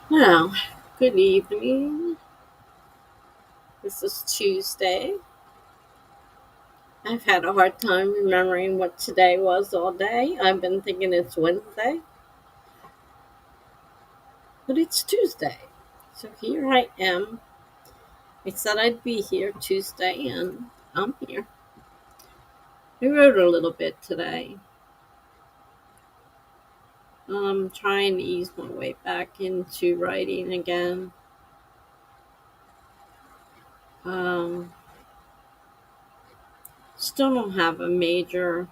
Well, good evening. This is Tuesday. I've had a hard time remembering what today was all day. I've been thinking it's Wednesday, but it's Tuesday. So here I am. I said I'd be here Tuesday, and I'm here. I wrote a little bit today. I'm trying to ease my way back into writing again. Um, Still don't have a major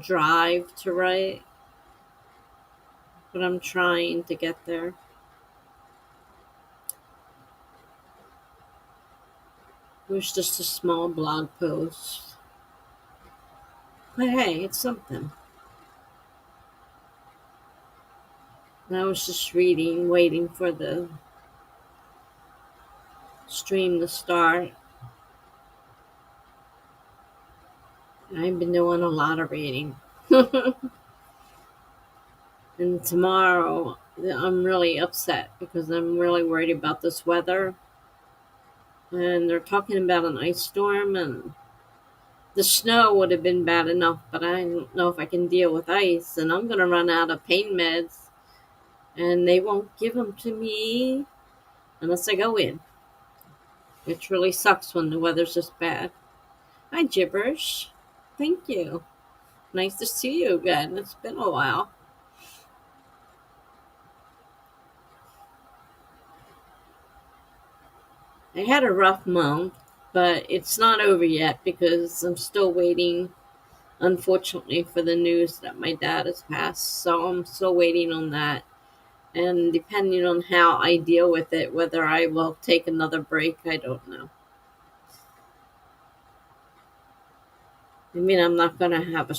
drive to write, but I'm trying to get there. It was just a small blog post. But hey, it's something. And I was just reading, waiting for the stream to start. I've been doing a lot of reading. And tomorrow, I'm really upset because I'm really worried about this weather. And they're talking about an ice storm, and the snow would have been bad enough, but I don't know if I can deal with ice. And I'm going to run out of pain meds, and they won't give them to me unless I go in, which really sucks when the weather's just bad. Hi, Gibberish. Thank you. Nice to see you again. It's been a while. I had a rough month, but it's not over yet because I'm still waiting, unfortunately, for the news that my dad has passed. So I'm still waiting on that. And depending on how I deal with it, whether I will take another break, I don't know. I mean, I'm not going to have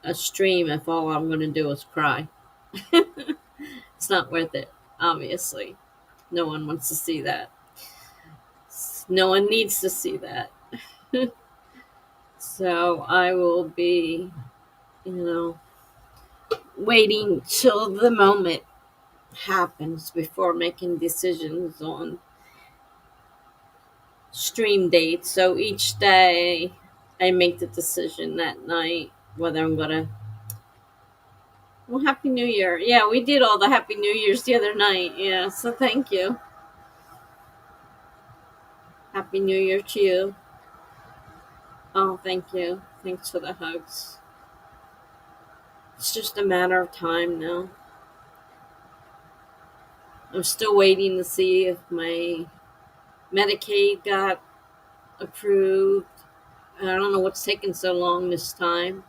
a stream if all I'm going to do is cry. It's not worth it, obviously. No one wants to see that. No one needs to see that. So I will be, you know, waiting till the moment happens before making decisions on stream dates. So each day I make the decision that night whether I'm going to. Well, Happy New Year. Yeah, we did all the Happy New Year's the other night. Yeah, so thank you. Happy New Year to you. Oh, thank you. Thanks for the hugs. It's just a matter of time now. I'm still waiting to see if my Medicaid got approved. I don't know what's taking so long this time.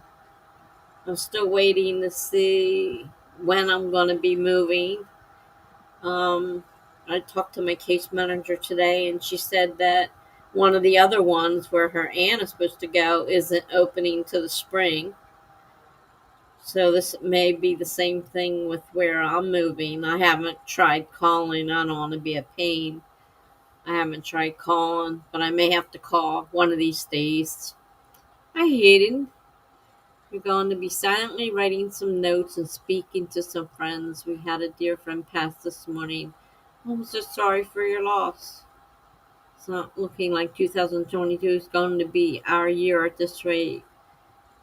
I'm still waiting to see when I'm going to be moving. Um, I talked to my case manager today, and she said that one of the other ones where her aunt is supposed to go isn't opening to the spring. So this may be the same thing with where I'm moving. I haven't tried calling. I don't want to be a pain. I haven't tried calling, but I may have to call one of these days. Hi, Hayden. We're going to be silently writing some notes and speaking to some friends. We had a dear friend pass this morning. I'm so sorry for your loss. It's not looking like 2022 is going to be our year at this rate.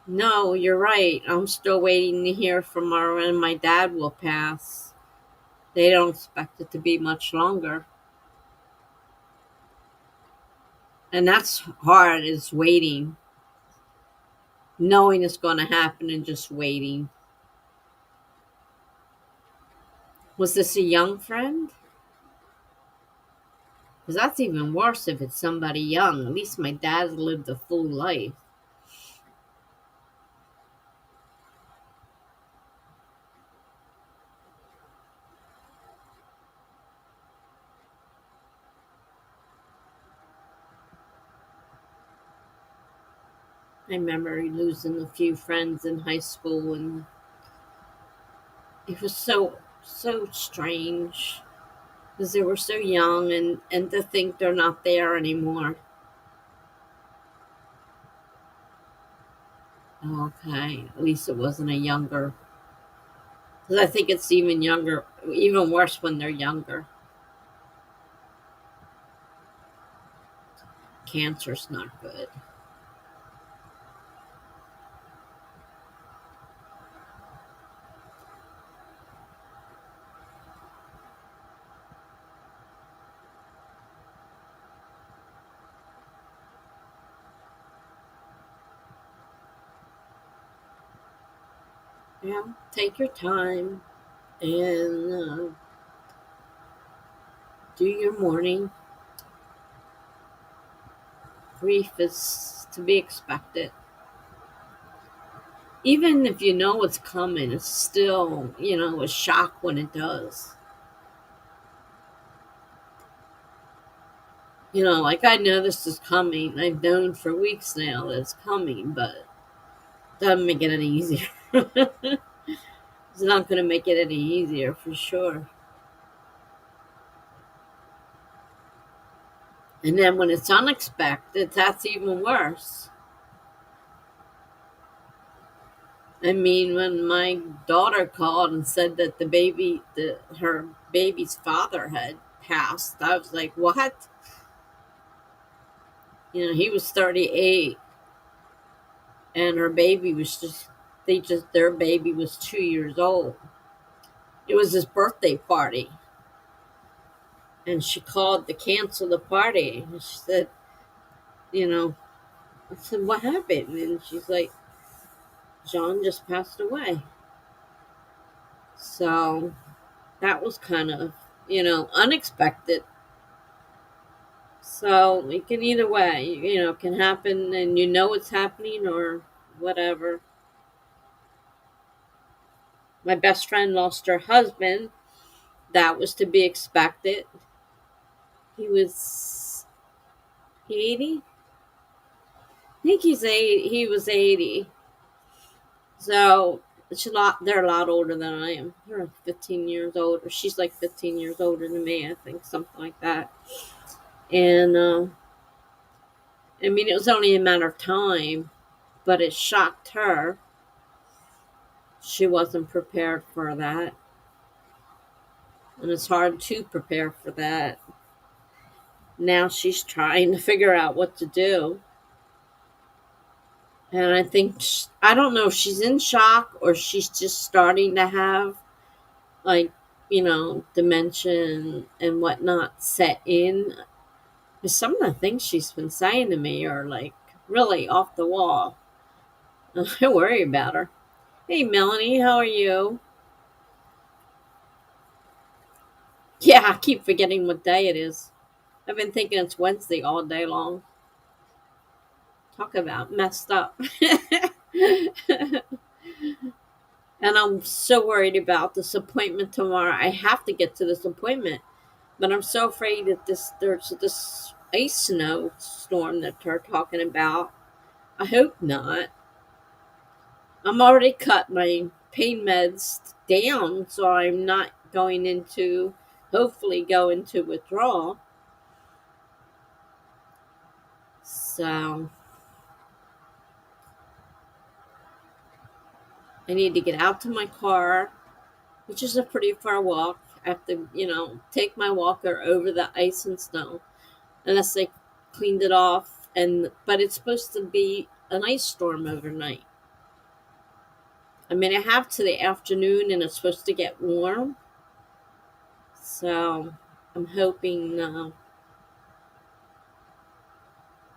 No, you're right. I'm still waiting to hear from her when my dad will pass. They don't expect it to be much longer. And that's hard, is waiting. Knowing it's going to happen and just waiting. Was this a young friend? Because that's even worse if it's somebody young. At least my dad's lived a full life. I remember losing a few friends in high school, and it was so strange because they were so young, and to think they're not there anymore. Okay, at least it wasn't a younger. Because I think it's even younger. even worse when they're younger. Cancer's not good. Yeah, take your time and do your mourning. Grief is to be expected. Even if you know what's coming, it's still, a shock when it does. Like I know this is coming. I've known for weeks now that it's coming, but it doesn't make it any easier. It's not going to make it any easier for sure. And then when it's unexpected, that's even worse. I mean, when my daughter called and said that her baby's father had passed, I was like, what? He was 38 and her baby was their baby was 2 years old. It was his birthday party. And she called to cancel the party. And she said, you know, I said, what happened? And she's like, John just passed away. So that was kind of, unexpected. So it can either way, can happen and it's happening or whatever. My best friend lost her husband. That was to be expected. He was 80. I think he was 80. So they're a lot older than I am. They're 15 years older. She's like 15 years older than me, I think, something like that. And I mean, it was only a matter of time, but it shocked her. She wasn't prepared for that. And it's hard to prepare for that. Now she's trying to figure out what to do. And I think, I don't know if she's in shock or she's just starting to have, like, dementia and whatnot set in. Because some of the things she's been saying to me are, like, really off the wall. I worry about her. Hey, Melanie, how are you? Yeah, I keep forgetting what day it is. I've been thinking it's Wednesday all day long. Talk about messed up. And I'm so worried about this appointment tomorrow. I have to get to this appointment, but I'm so afraid that there's this ice snow storm that they're talking about. I hope not. I'm already cut my pain meds down, so I'm not going into, hopefully, go into withdrawal. So I need to get out to my car, which is a pretty far walk. I have to, take my walker over the ice and snow, unless they cleaned it off. But it's supposed to be an ice storm overnight. I mean, I have to the afternoon, and it's supposed to get warm. So I'm hoping,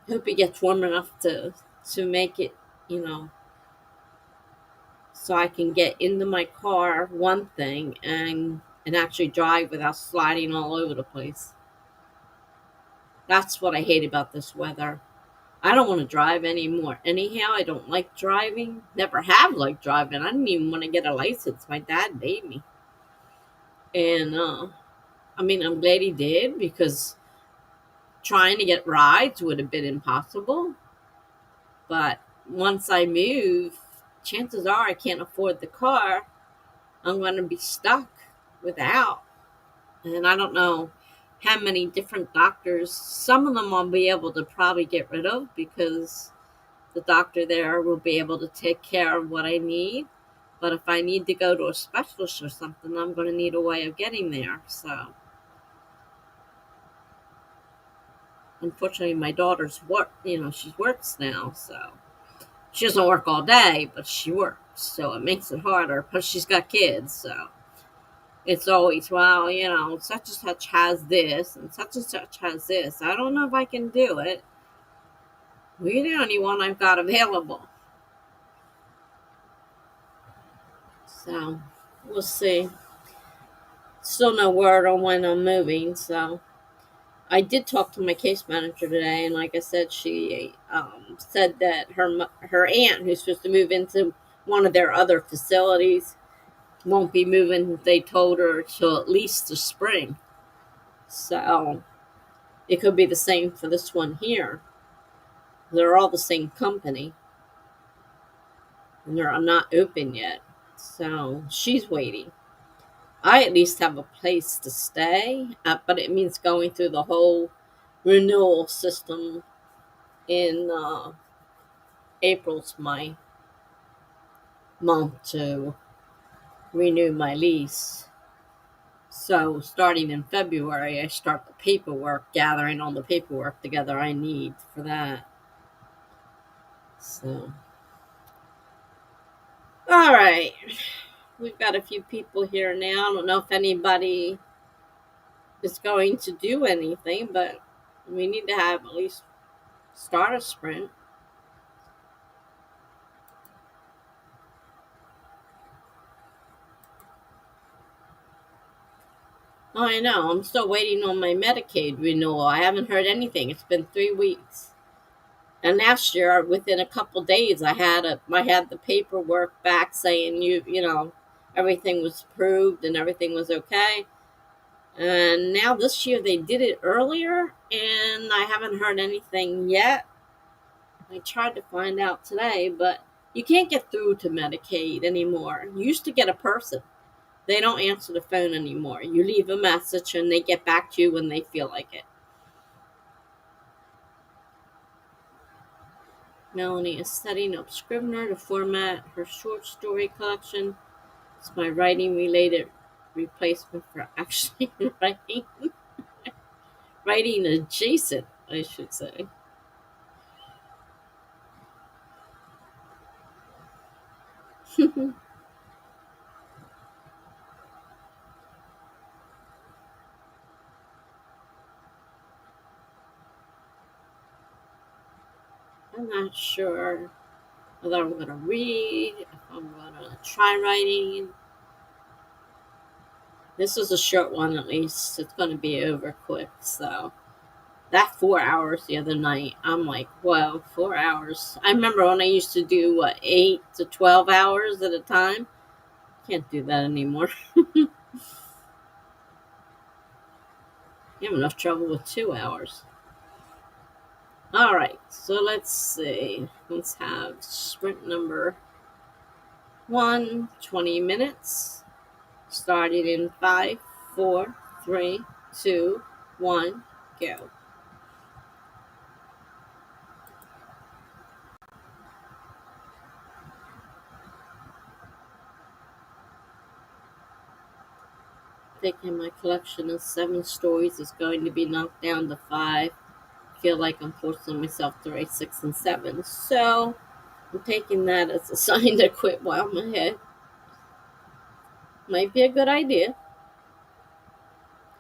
hope it gets warm enough to make it, you know, so I can get into my car. One thing, and actually drive without sliding all over the place. That's what I hate about this weather. I don't want to drive anymore. Anyhow, I don't like driving. Never have liked driving. I didn't even want to get a license. My dad made me. And I mean, I'm glad he did, because trying to get rides would have been impossible. But once I move, chances are I can't afford the car. I'm going to be stuck without. And I don't know how many different doctors. Some of them I'll be able to probably get rid of, because the doctor there will be able to take care of what I need. But if I need to go to a specialist or something, I'm going to need a way of getting there. So, unfortunately, my daughter's work, she works now. So, she doesn't work all day, but she works. So, it makes it harder. Plus, she's got kids. So, it's always, well, such and such has this and such has this. I don't know if I can do it. We're the only one I've got available. So, we'll see. Still no word on when I'm moving. So, I did talk to my case manager today, and like I said, she said that her aunt, who's supposed to move into one of their other facilities, won't be moving. They told her till at least the spring. So it could be the same for this one here. They're all the same company, and they're not open yet. So she's waiting. I at least have a place to stay, but it means going through the whole renewal system in April's my month to renew my lease. So starting in February, I start the paperwork, gathering all the paperwork together I need for that. So, all right. We've got a few people here now. I don't know if anybody is going to do anything, but we need to have at least start a sprint. Oh, I know. I'm still waiting on my Medicaid renewal. I haven't heard anything. It's been 3 weeks. And last year, within a couple days, I had the paperwork back saying everything was approved and everything was okay. And now this year they did it earlier, and I haven't heard anything yet. I tried to find out today, but you can't get through to Medicaid anymore. You used to get a person. They don't answer the phone anymore. You leave a message and they get back to you when they feel like it. Melanie is setting up Scrivener to format her short story collection. It's my writing related replacement for actually writing adjacent, I should say. I'm not sure whether I'm going to read, if I'm going to try writing. This is a short one, at least. It's going to be over quick. So, that 4 hours the other night, I'm like, whoa, 4 hours. I remember when I used to do, 8 to 12 hours at a time. Can't do that anymore. You have enough trouble with 2 hours. All right, so let's see. Let's have sprint number 1, 20 minutes. Starting in 5, 4, 3, 2, 1, go. Thinking my collection of 7 stories is going to be knocked down to 5. I feel like I'm forcing myself to write 6 and 7. So I'm taking that as a sign to quit while I'm ahead. Might be a good idea.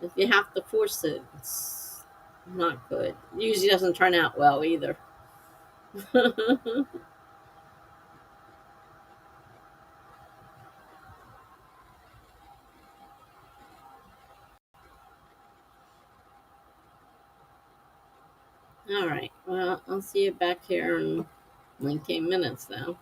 If you have to force it, it's not good. It usually doesn't turn out well either. All right. Well, I'll see you back here in 19 minutes now.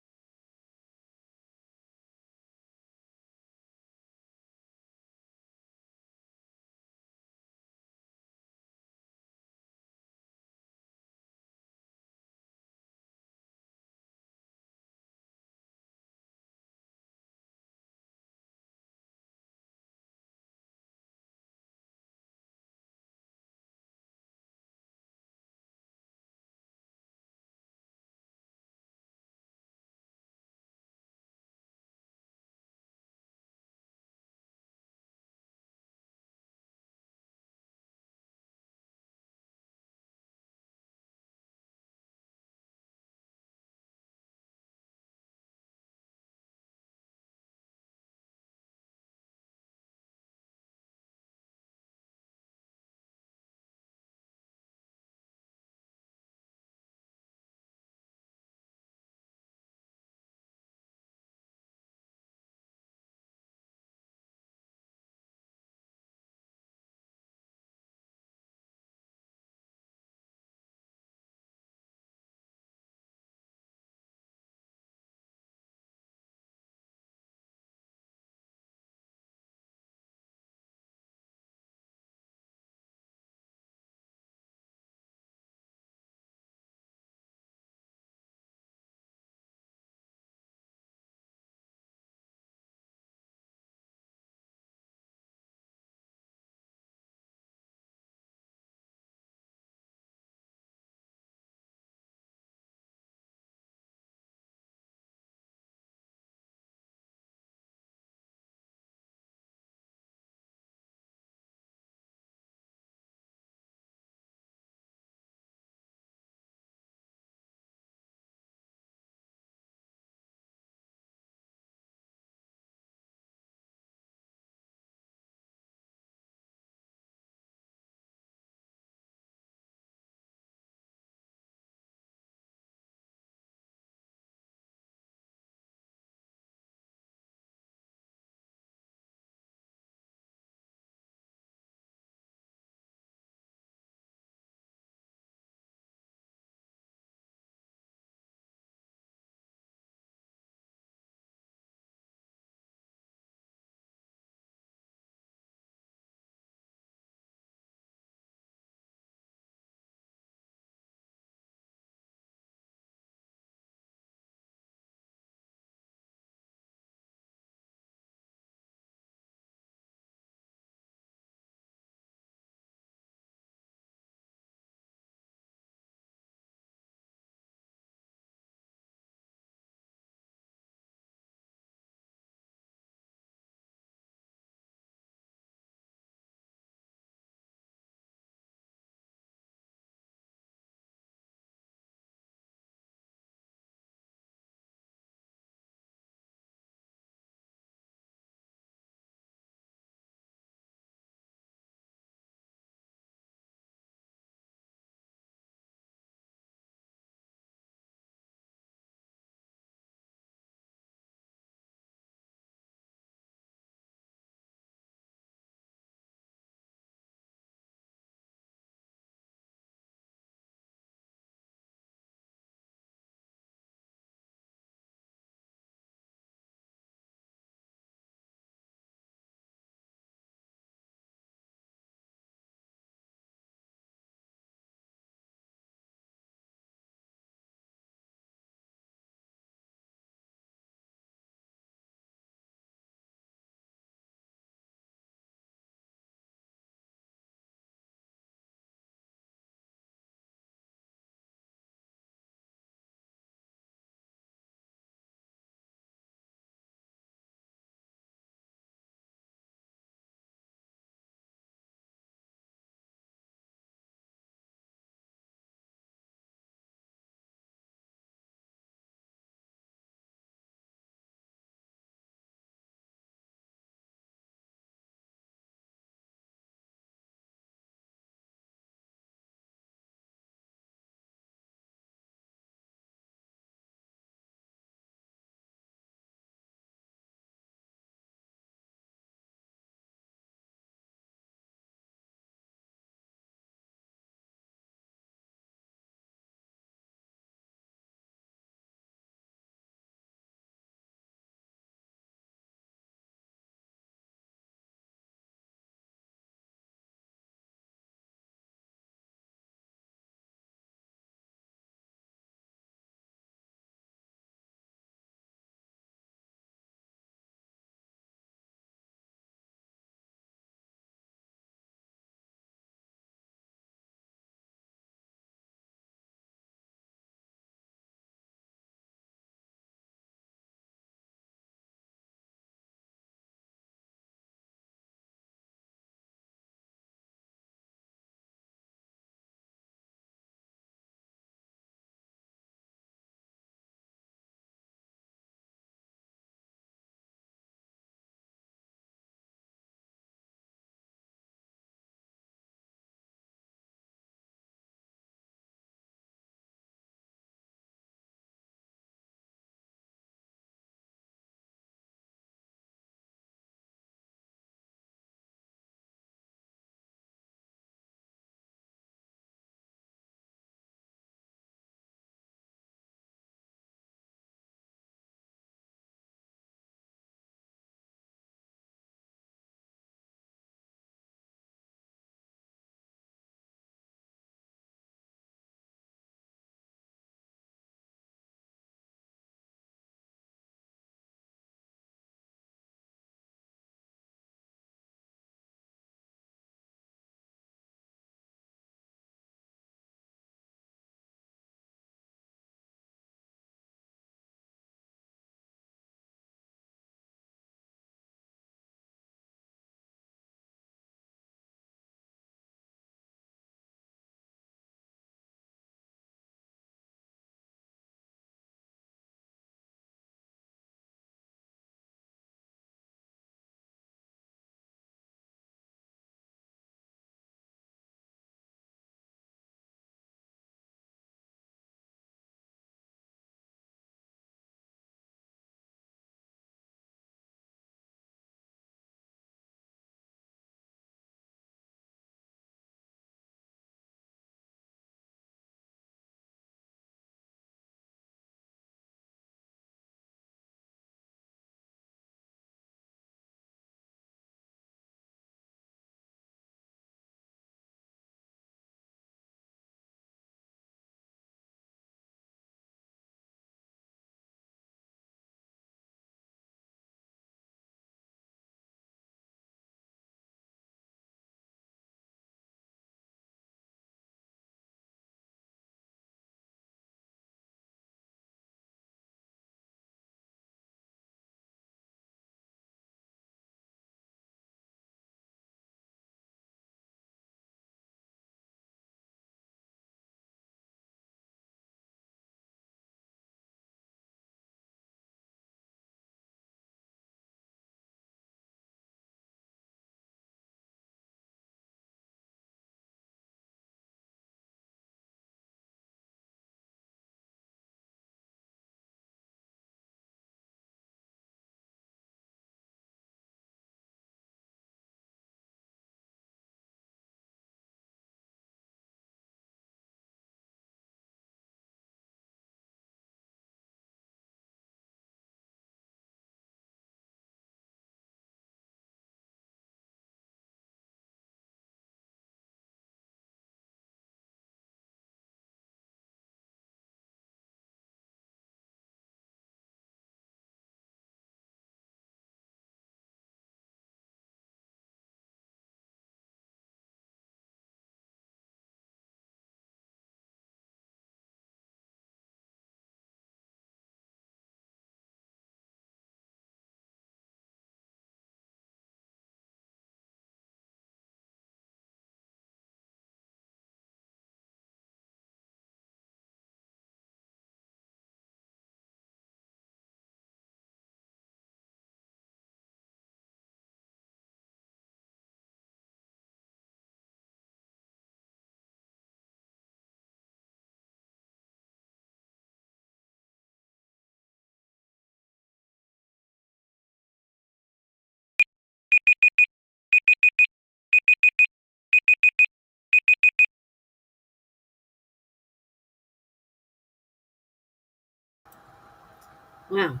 Wow.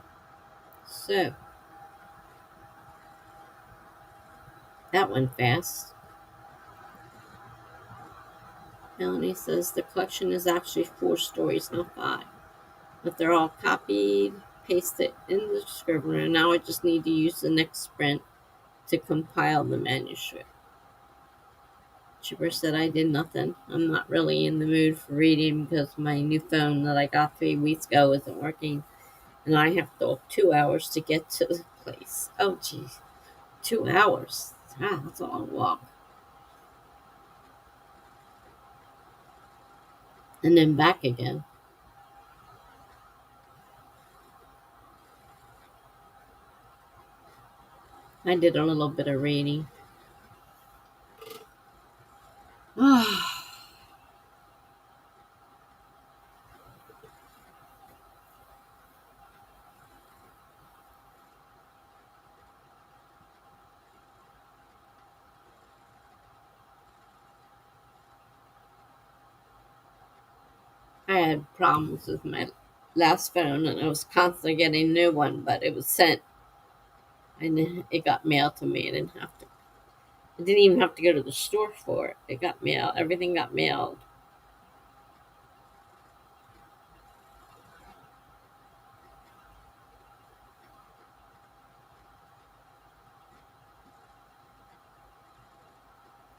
So, that went fast. Melanie says the collection is actually 4 stories, not 5. But they're all copied, pasted in the scrivener. Now I just need to use the next sprint to compile the manuscript. Chipper said I did nothing. I'm not really in the mood for reading because my new phone that I got 3 weeks ago isn't working. And I have to walk 2 hours to get to the place. Oh, geez. 2 hours. Ah, that's a long walk. And then back again. I did a little bit of reading. I had problems with my last phone and I was constantly getting a new one, but it was sent and it got mailed to me. I didn't even have to go to the store for it. It got mailed. Everything got mailed.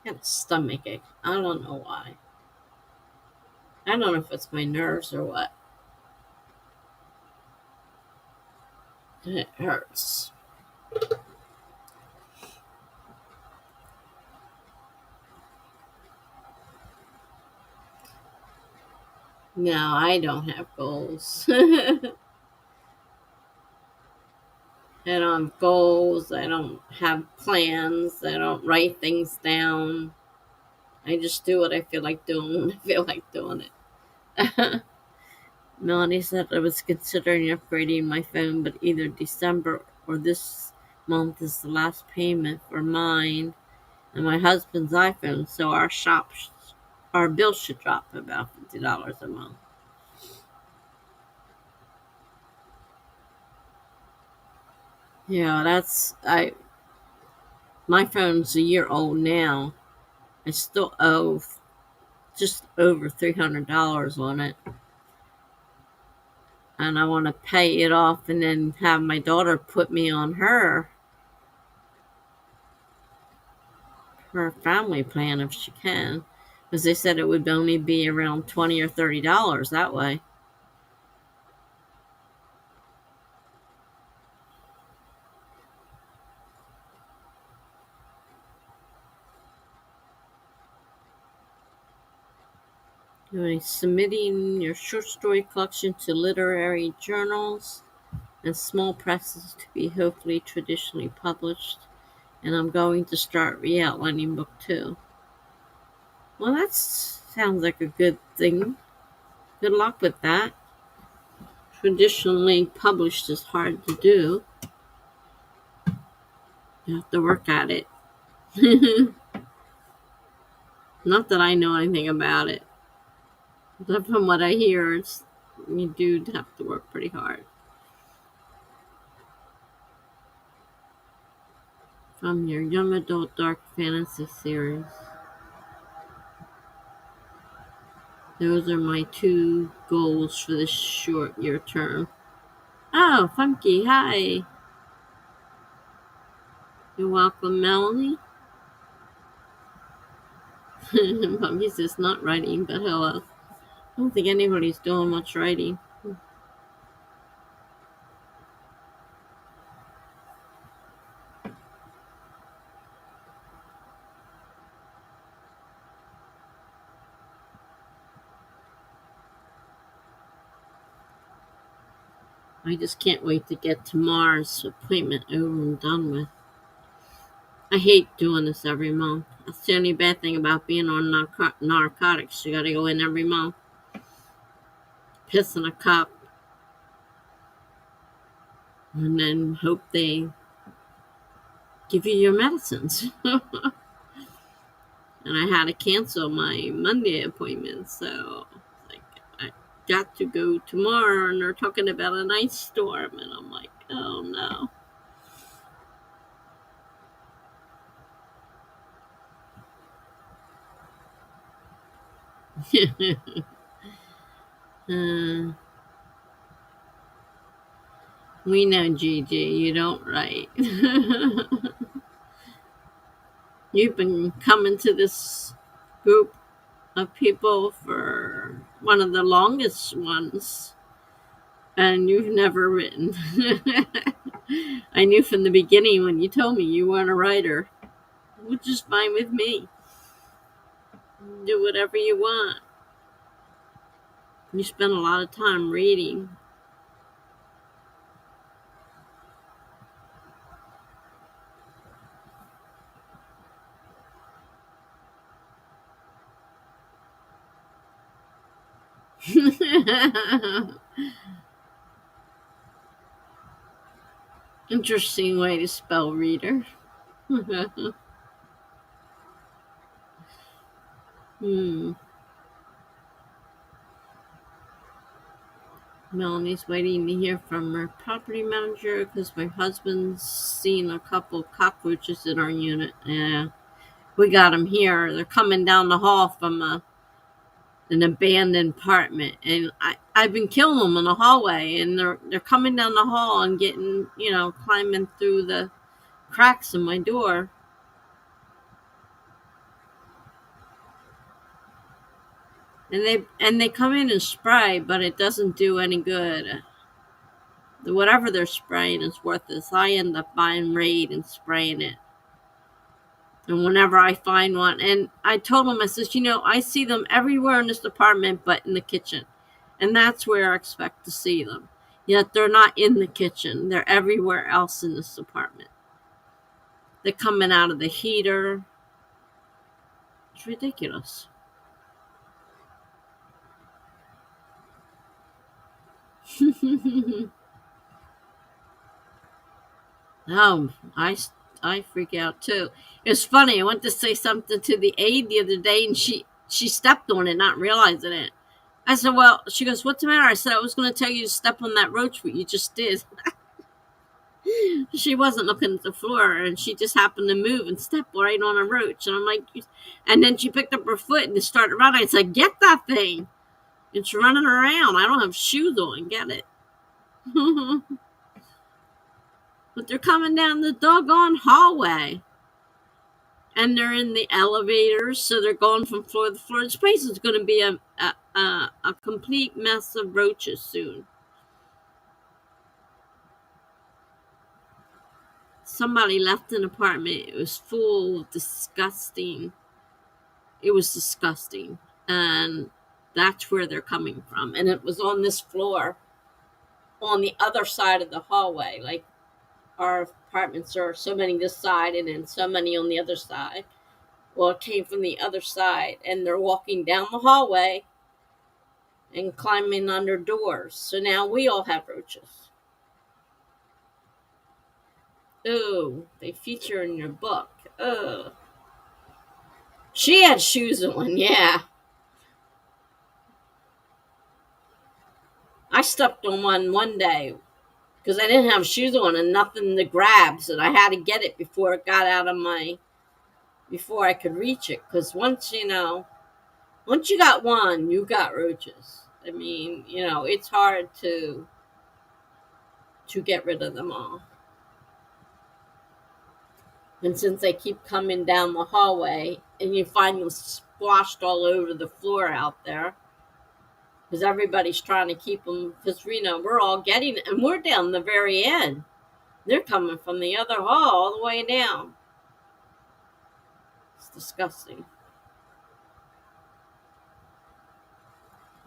I had a stomach ache. I don't know why. I don't know if it's my nerves or what. It hurts. No, I don't have goals. I don't have goals. I don't have plans. I don't write things down. I just do what I feel like doing when I feel like doing it. Melanie said I was considering upgrading my phone, but either December or this month is the last payment for mine and my husband's iPhone, so our bill should drop about $50 a month. Yeah, that's I. My phone's a year old now. I still owe just over $300 on it, and I want to pay it off and then have my daughter put me on her family plan if she can, because they said it would only be around $20 or $30 that way. You're submitting your short story collection to literary journals and small presses to be hopefully traditionally published. And I'm going to start re-outlining book 2. Well, that sounds like a good thing. Good luck with that. Traditionally published is hard to do. You have to work at it. Not that I know anything about it, but from what I hear, you do have to work pretty hard. From your young adult dark fantasy series. Those are my 2 goals for this short year term. Oh, Funky, hi. You're welcome, Melanie. Funky says not writing, but hello. I don't think anybody's doing much writing. I just can't wait to get tomorrow's appointment over and done with. I hate doing this every month. That's the only bad thing about being on narcotics. You gotta go in every month, piss in a cup, and then hope they give you your medicines. And I had to cancel my Monday appointment, so like got to go tomorrow, and they're talking about an ice storm, and I'm like, oh no. uh, we know, Gigi, you don't write. You've been coming to this group of people for one of the longest ones, and you've never written. I knew from the beginning when you told me you weren't a writer, which is fine with me. Do whatever you want. You spend a lot of time reading. Interesting way to spell reader. hmm. Melanie's waiting to hear from her property manager because my husband's seen a couple cockroaches in our unit. Yeah, we got them here. They're coming down the hall from an abandoned apartment, and I've been killing them in the hallway, and they're coming down the hall and getting, climbing through the cracks in my door. And they come in and spray, but it doesn't do any good. Whatever they're spraying is worthless. I end up buying Raid and spraying it. And whenever I find one, and I told him, I says, I see them everywhere in this apartment but in the kitchen. And that's where I expect to see them. Yet they're not in the kitchen. They're everywhere else in this apartment. They're coming out of the heater. It's ridiculous. Oh, I freak out too. It's funny. I went to say something to the aide the other day, and she stepped on it, not realizing it. I said, "Well," she goes, "What's the matter?" I said, "I was going to tell you to step on that roach, but you just did." She wasn't looking at the floor, and she just happened to move and step right on a roach. And I'm like, and then she picked up her foot and started running. I said, "Get that thing!" It's running around. I don't have shoes on. Get it? But they're coming down the doggone hallway. And they're in the elevators, so they're going from floor to floor. This place is going to be a complete mess of roaches soon. Somebody left an apartment. It was full of disgusting. It was disgusting. And that's where they're coming from. And it was on this floor, on the other side of the hallway. Like, our apartments are so many this side and then so many on the other side. Well, it came from the other side, and they're walking down the hallway and climbing under doors. So now we all have roaches. Oh, they feature in your book. Oh. She had shoes on, yeah. I stepped on one day because I didn't have shoes on and nothing to grab, so I had to get it before it got out of before I could reach it. Because once you got one, you got roaches. I mean, it's hard to get rid of them all. And since they keep coming down the hallway, and you find them squashed all over the floor out there, because everybody's trying to keep them, because we're all getting it, and we're down the very end. They're coming from the other hall all the way down. It's disgusting.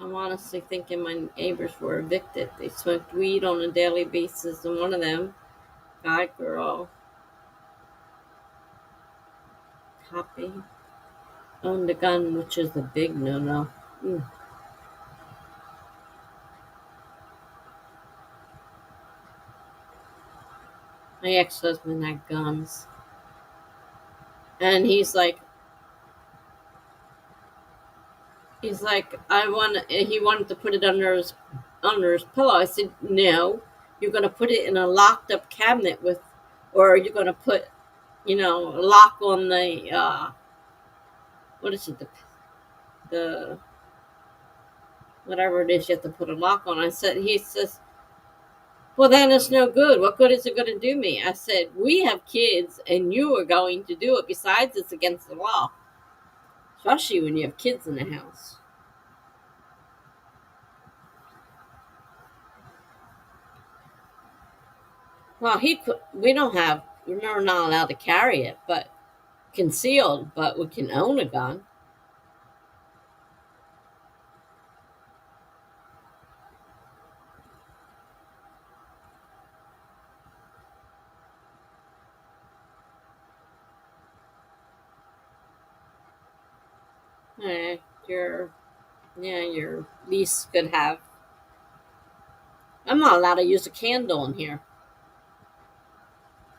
I'm honestly thinking my neighbors were evicted. They smoked weed on a daily basis, and one of them, guy, girl, copy, owned a gun, which is a big no-no. My ex-husband had guns. And he's like, He's like, he wanted to put it under his pillow. I said, no, you're going to put it in a locked up cabinet or you're going to put, a lock on what is it, the whatever it is you have to put a lock on. He says, well, then it's no good. What good is it going to do me? I said, we have kids and you are going to do it. Besides, it's against the law, especially when you have kids in the house. Well, we're not allowed to carry it, but concealed, but we can own a gun. Eh, your, yeah, your niece could have. I'm not allowed to use a candle in here.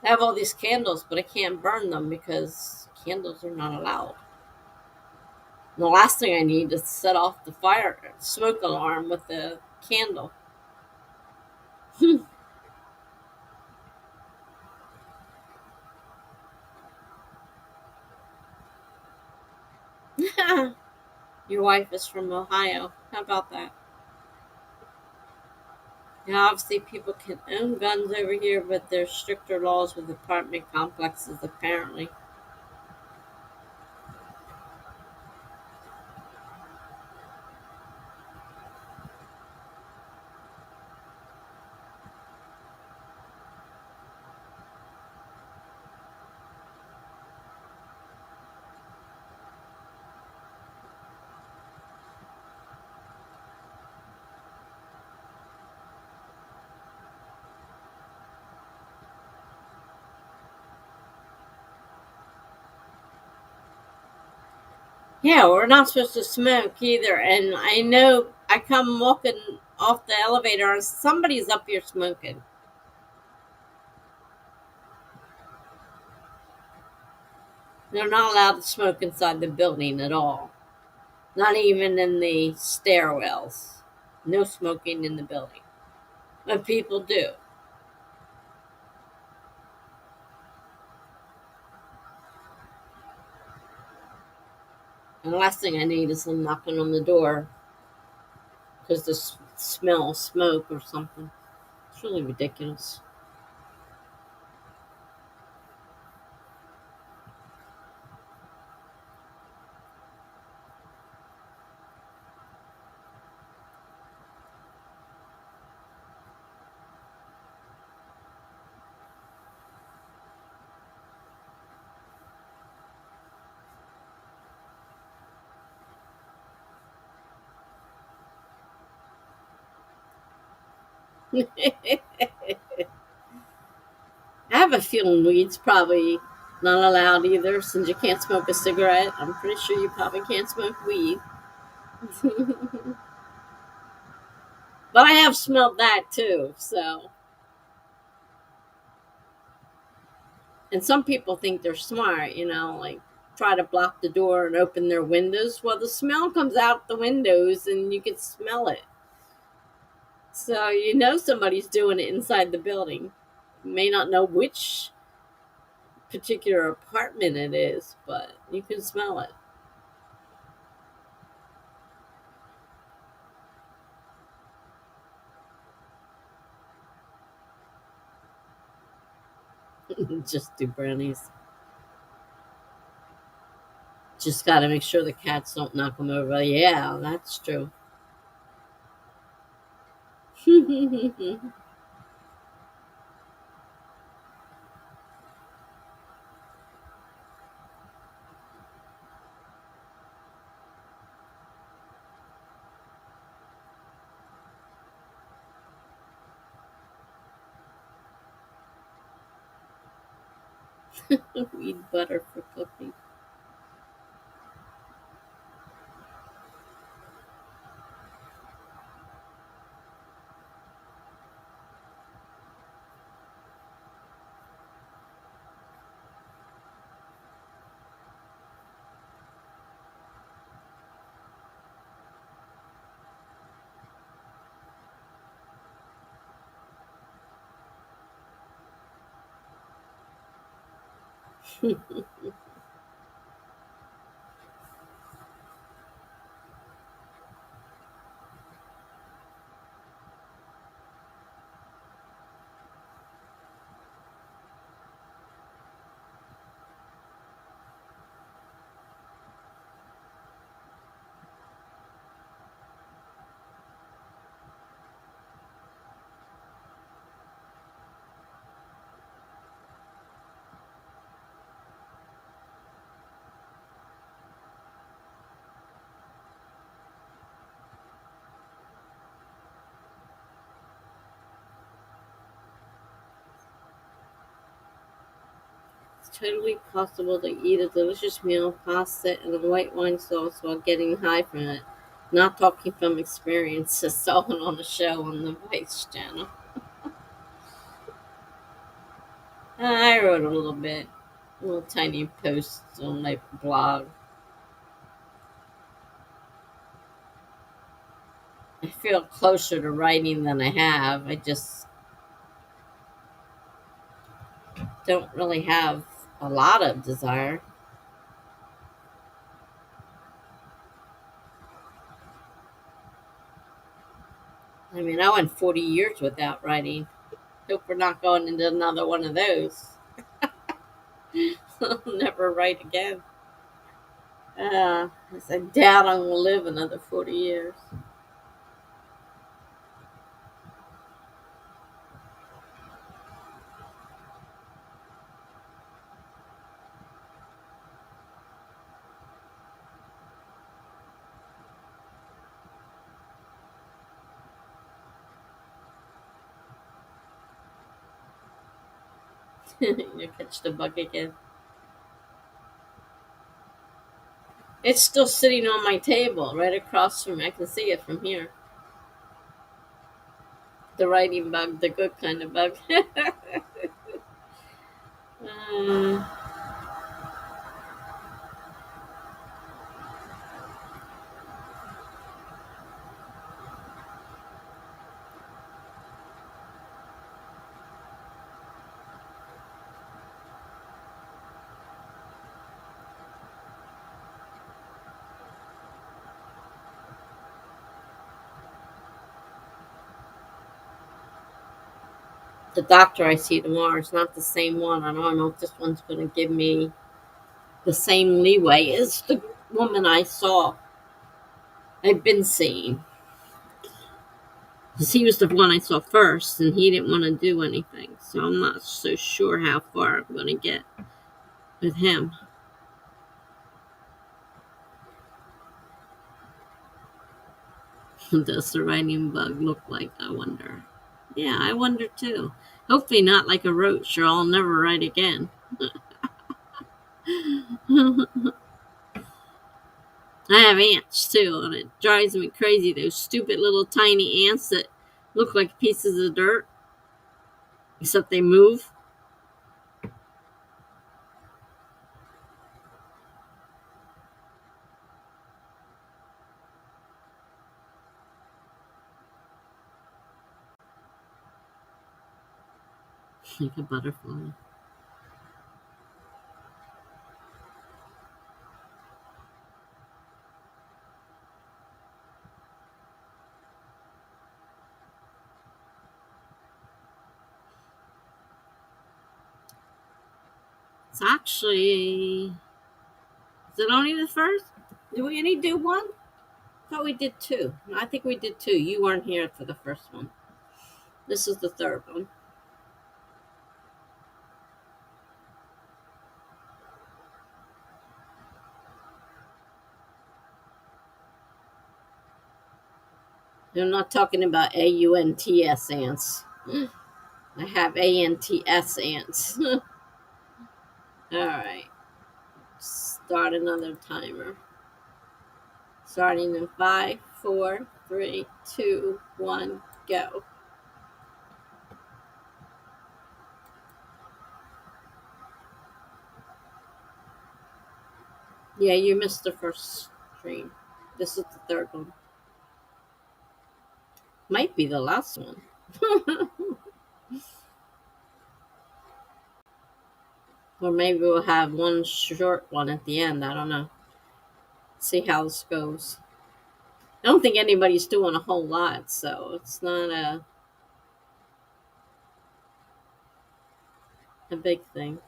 I have all these candles, but I can't burn them because candles are not allowed. And the last thing I need is to set off the fire smoke alarm with the candle. Your wife is from Ohio. How about that? Now, obviously, people can own guns over here, but there's stricter laws with apartment complexes, apparently. Yeah, we're not supposed to smoke either. And I know I come walking off the elevator and somebody's up here smoking. They're not allowed to smoke inside the building at all, not even in the stairwells. No smoking in the building. But people do. And the last thing I need is them knocking on the door because the smell of smoke or something. It's really ridiculous. I have a feeling weed's probably not allowed either since you can't smoke a cigarette. I'm pretty sure you probably can't smoke weed. But I have smelled that too, so. And some people think they're smart, like try to block the door and open their windows. Well, the smell comes out the windows and you can smell it. So somebody's doing it inside the building. You may not know which particular apartment it is, but you can smell it. Just do brownies. Just got to make sure the cats don't knock them over. Yeah, that's true. Weed butter for cooking. It's totally possible to eat a delicious meal, pasta, and a white wine sauce while getting high from it. Not talking from experience, just saw it on a show on the Vice channel. I wrote a little bit, little tiny posts on my blog. I feel closer to writing than I have. I just don't really have a lot of desire. I mean, I went 40 years without writing. Hope we're not going into another one of those. I'll never write again. I doubt I'm going to live another 40 years. You catch the bug again. It's still sitting on my table right across from I can see it from here. The writing bug, the good kind of bug. uh, the doctor I see tomorrow is not the same one. I don't know if this one's going to give me the same leeway as the woman I saw. I've been seeing. Because he was the one I saw first, and he didn't want to do anything. So I'm not so sure how far I'm going to get with him. What does the writing bug look like, I wonder? Yeah, I wonder too. Hopefully not like a roach, or I'll never write again. I have ants too, and it drives me crazy. Those stupid little tiny ants that look like pieces of dirt, except they move. Like a butterfly. It's actually. Is it only the first? Do we only do one? I thought we did two. I think we did two. You weren't here for the first one. This is the third one. I'm not talking about AUNTS ants. I have ANTS ants. All right. Start another timer. Starting in five, four, three, two, one, go. Yeah, you missed the first stream. This is the third one. Might be the last one. Or maybe we'll have one short one at the end. I don't know. See how this goes. I don't think anybody's doing a whole lot, so it's not a big thing.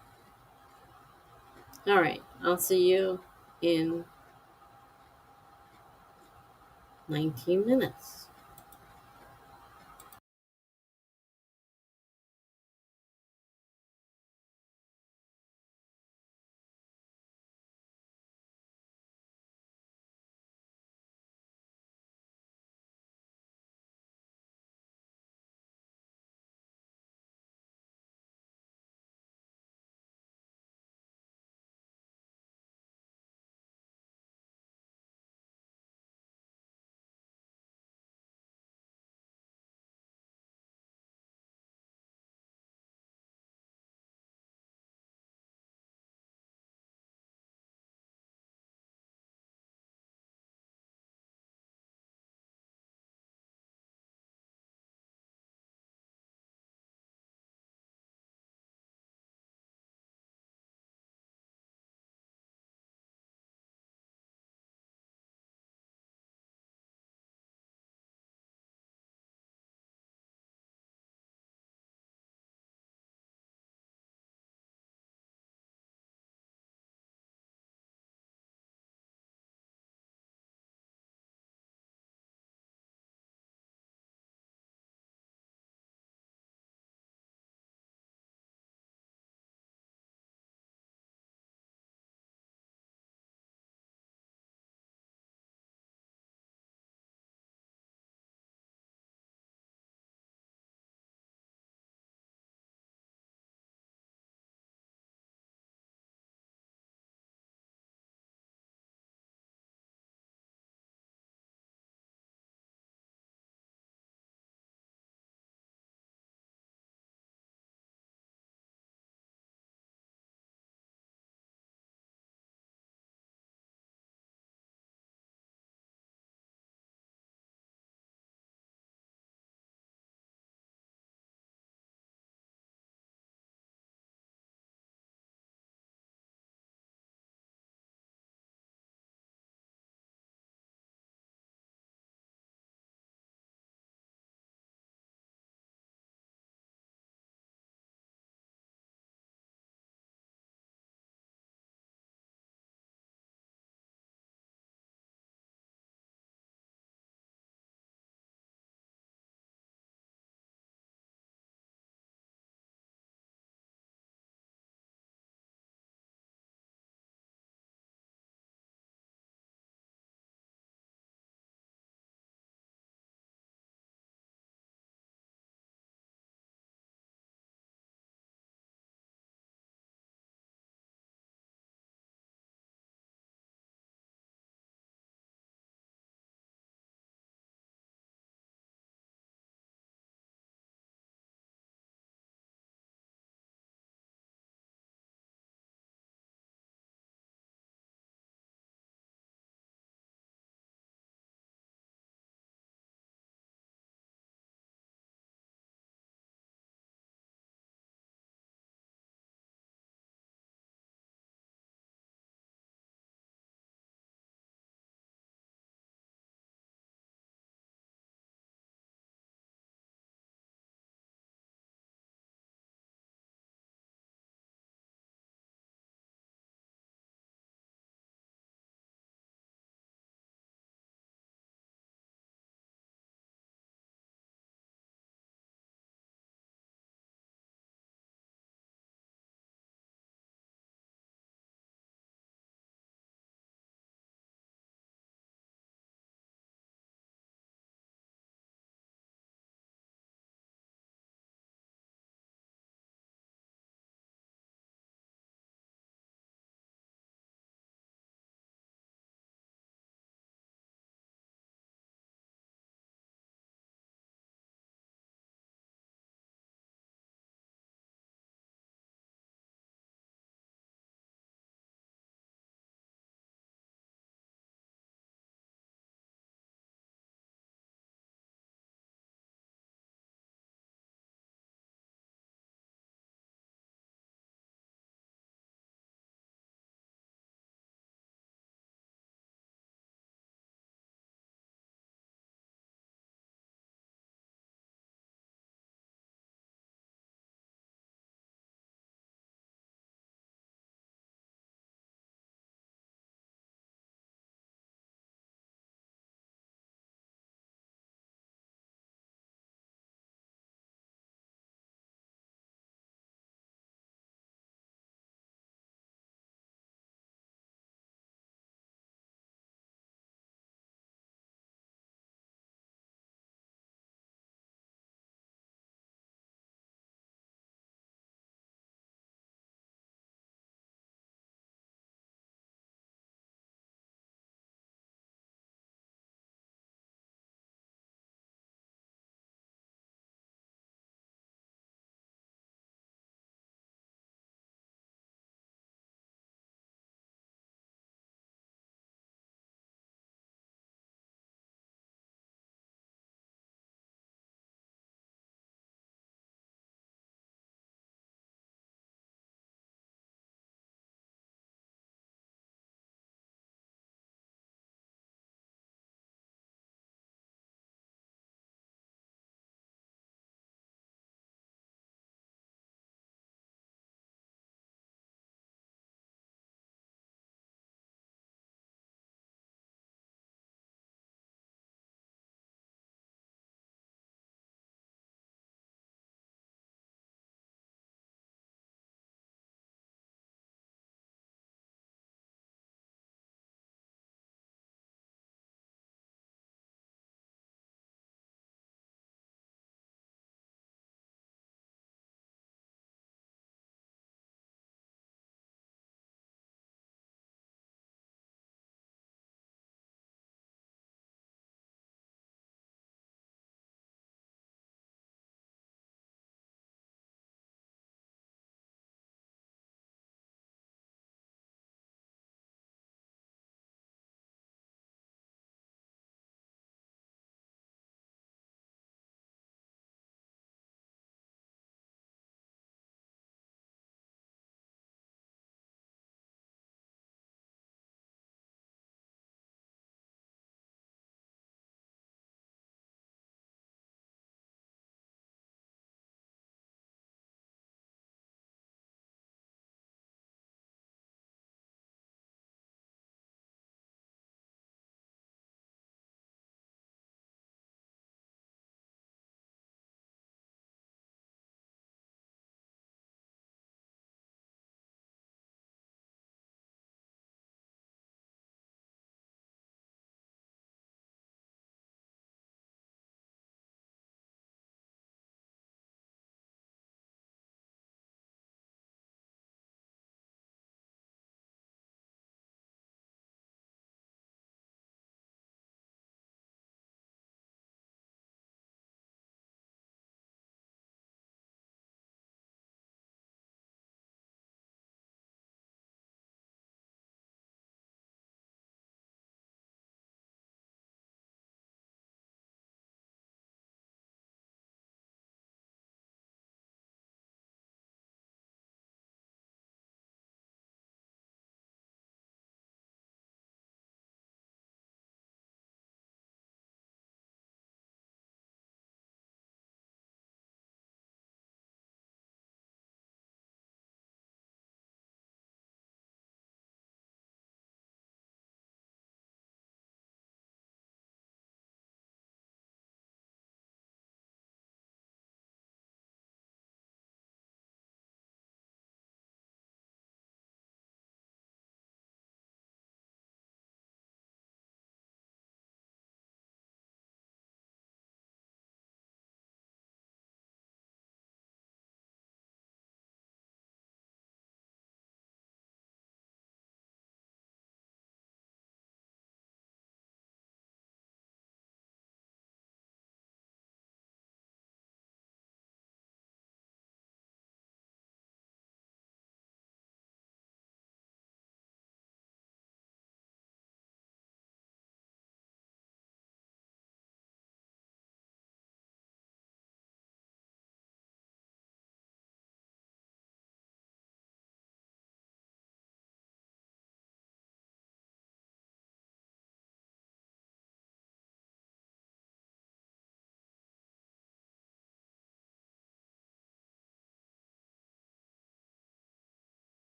All right. I'll see you in 19 minutes.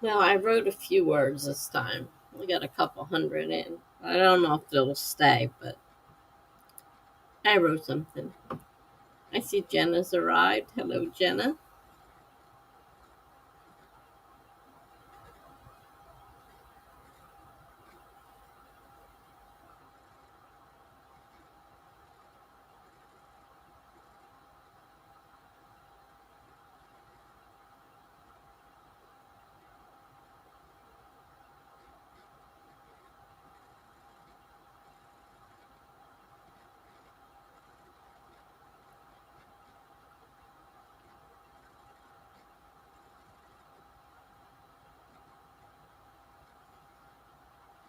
Well, I wrote a few words this time. We got a couple hundred in. I don't know if it'll stay, but I wrote something. I see Jenna's arrived. Hello, Jenna.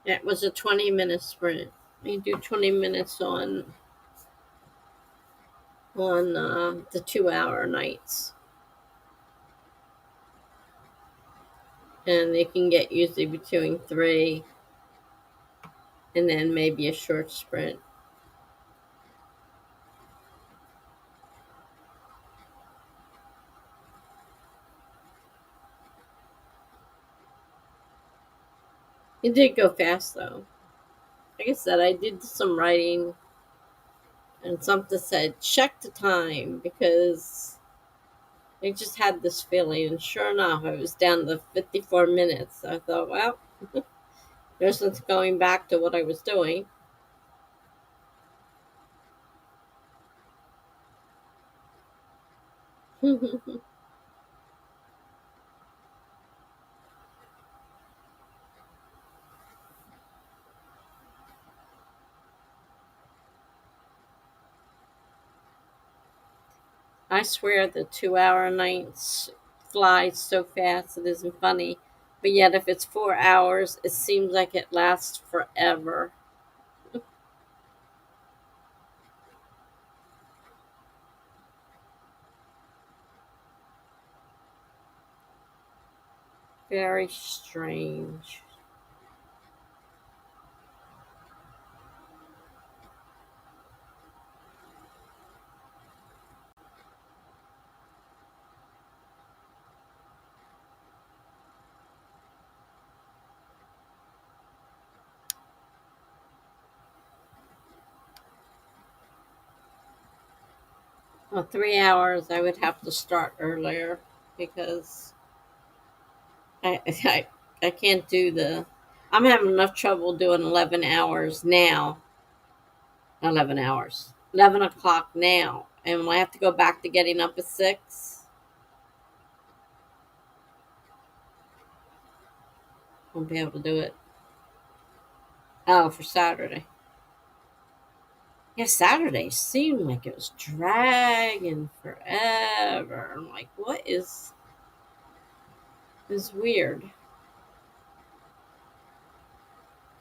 It was a 20-minute sprint. You do 20 minutes on the 2 hour nights, and they can get usually between three and then maybe a short sprint. It did go fast though. Like I said, I did some writing, and something said check the time because I just had this feeling, and sure enough, I was down to 54 minutes. I thought, well, there's nothing going back to what I was doing. I swear the 2 hour nights flies so fast it isn't funny. But yet, if it's 4 hours, it seems like it lasts forever. Very strange. Well, 3 hours, I would have to start earlier because I, I, I can't do the. I'm having enough trouble doing 11 hours now. 11 hours. 11 o'clock now. And when I have to go back to getting up at 6, I won't be able to do it. Oh, for Saturday. Yeah, Saturday seemed like it was dragging forever. I'm like, what is weird?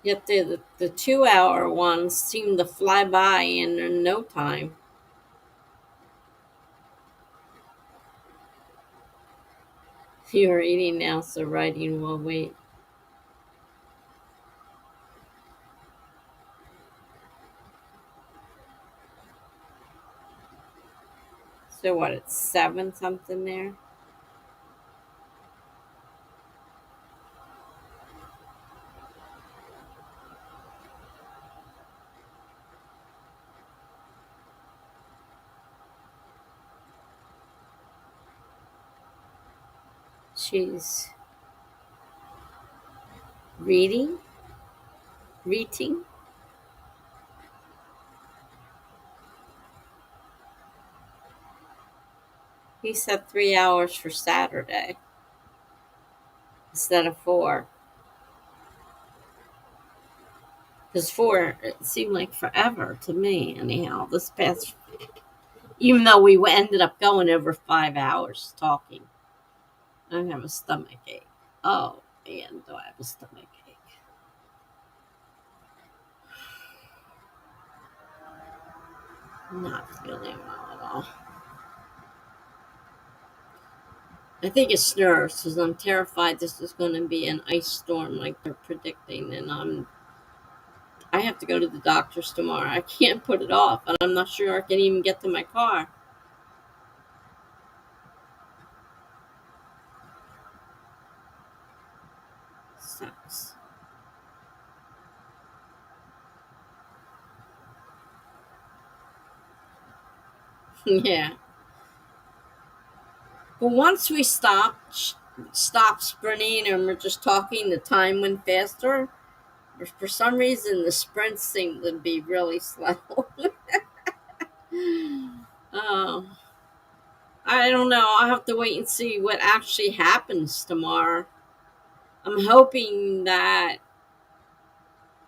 Yet the 2 hour ones seem to fly by in no time. You're eating now, so writing will wait. So what? It's 7 something there. She's reading, reading. He said 3 hours for Saturday instead of 4. Because 4, it seemed like forever to me, anyhow. This past, even though we ended up going over 5 hours talking, I have a stomach ache. Oh, man, do I have a stomach ache? I'm not feeling well at all. I think it's nerves because I'm terrified this is going to be an ice storm like they're predicting, and I have to go to the doctor's tomorrow. I can't put it off, and I'm not sure I can even get to my car. sucks. Yeah. But once we stopped sprinting and we're just talking, the time went faster. For some reason, the sprints seem to be really slow. Oh, I don't know. I'll have to wait and see what actually happens tomorrow. I'm hoping that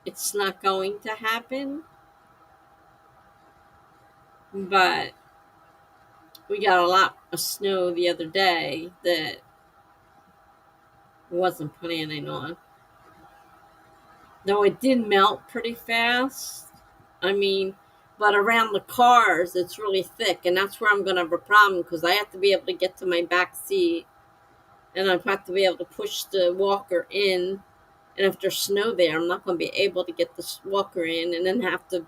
it's not going to happen, but we got a lot of snow the other day that I wasn't planning on. Though it did melt pretty fast. I mean, but around the cars, it's really thick, and that's where I'm going to have a problem because I have to be able to get to my back seat, and I have to be able to push the walker in. And if there's snow there, I'm not going to be able to get the walker in and then have to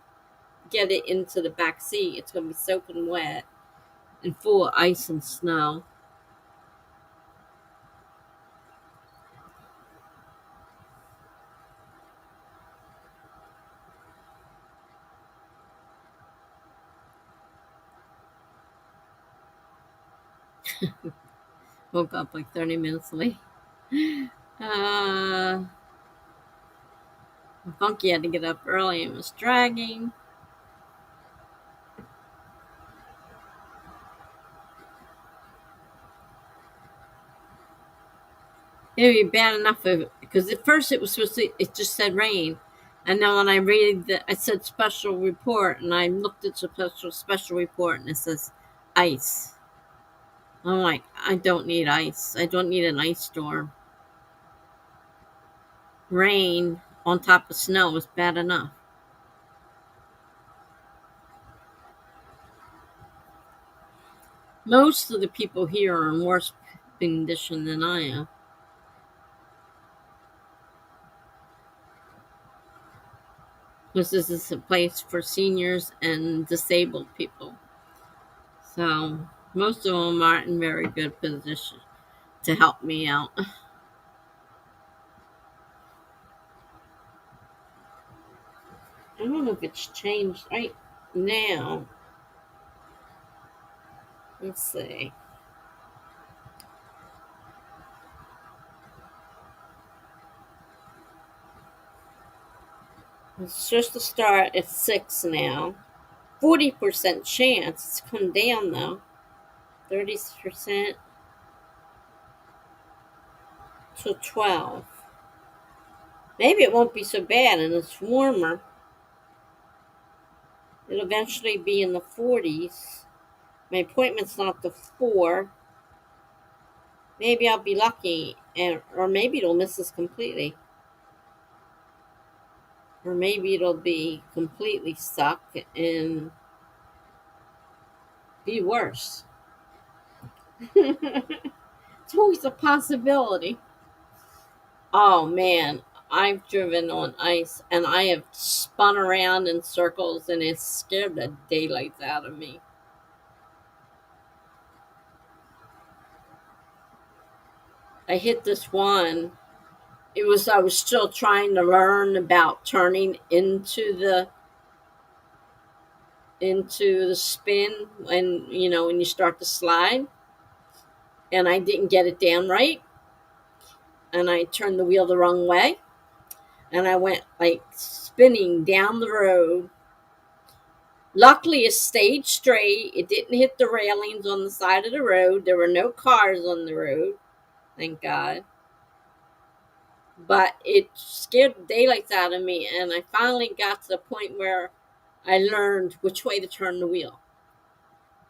get it into the back seat. It's going to be soaking wet and full of ice and snow. Woke up like 30 minutes late. Uh, Funky had to get up early and was dragging. It would be bad enough because at first it was supposed to, it just said rain. And then when I read the, I said special report, and I looked at the special report, and it says ice. I'm like, I don't need ice. I don't need an ice storm. Rain on top of snow is bad enough. Most of the people here are in worse condition than I am. Because this is a place for seniors and disabled people. So most of them aren't in very good position to help me out. I don't know if it's changed right now. Let's see. It's just to start at 6 now. 40% chance. It's come down though. 30% to 12. Maybe it won't be so bad and it's warmer. It'll eventually be in the 40s. My appointment's not till 4. Maybe I'll be lucky, or maybe it'll miss us completely. Or maybe it'll be completely stuck and be worse. It's always a possibility. Oh man, I've driven on ice and I have spun around in circles and it scared the daylights out of me. I hit this one. I was still trying to learn about turning into the spin when when you start to slide, and I didn't get it down right, and I turned the wheel the wrong way, and I went like spinning down the road. Luckily, it stayed straight. It didn't hit the railings on the side of the road. There were no cars on the road, thank God. But it scared the daylights out of me, and I finally got to the point where I learned which way to turn the wheel.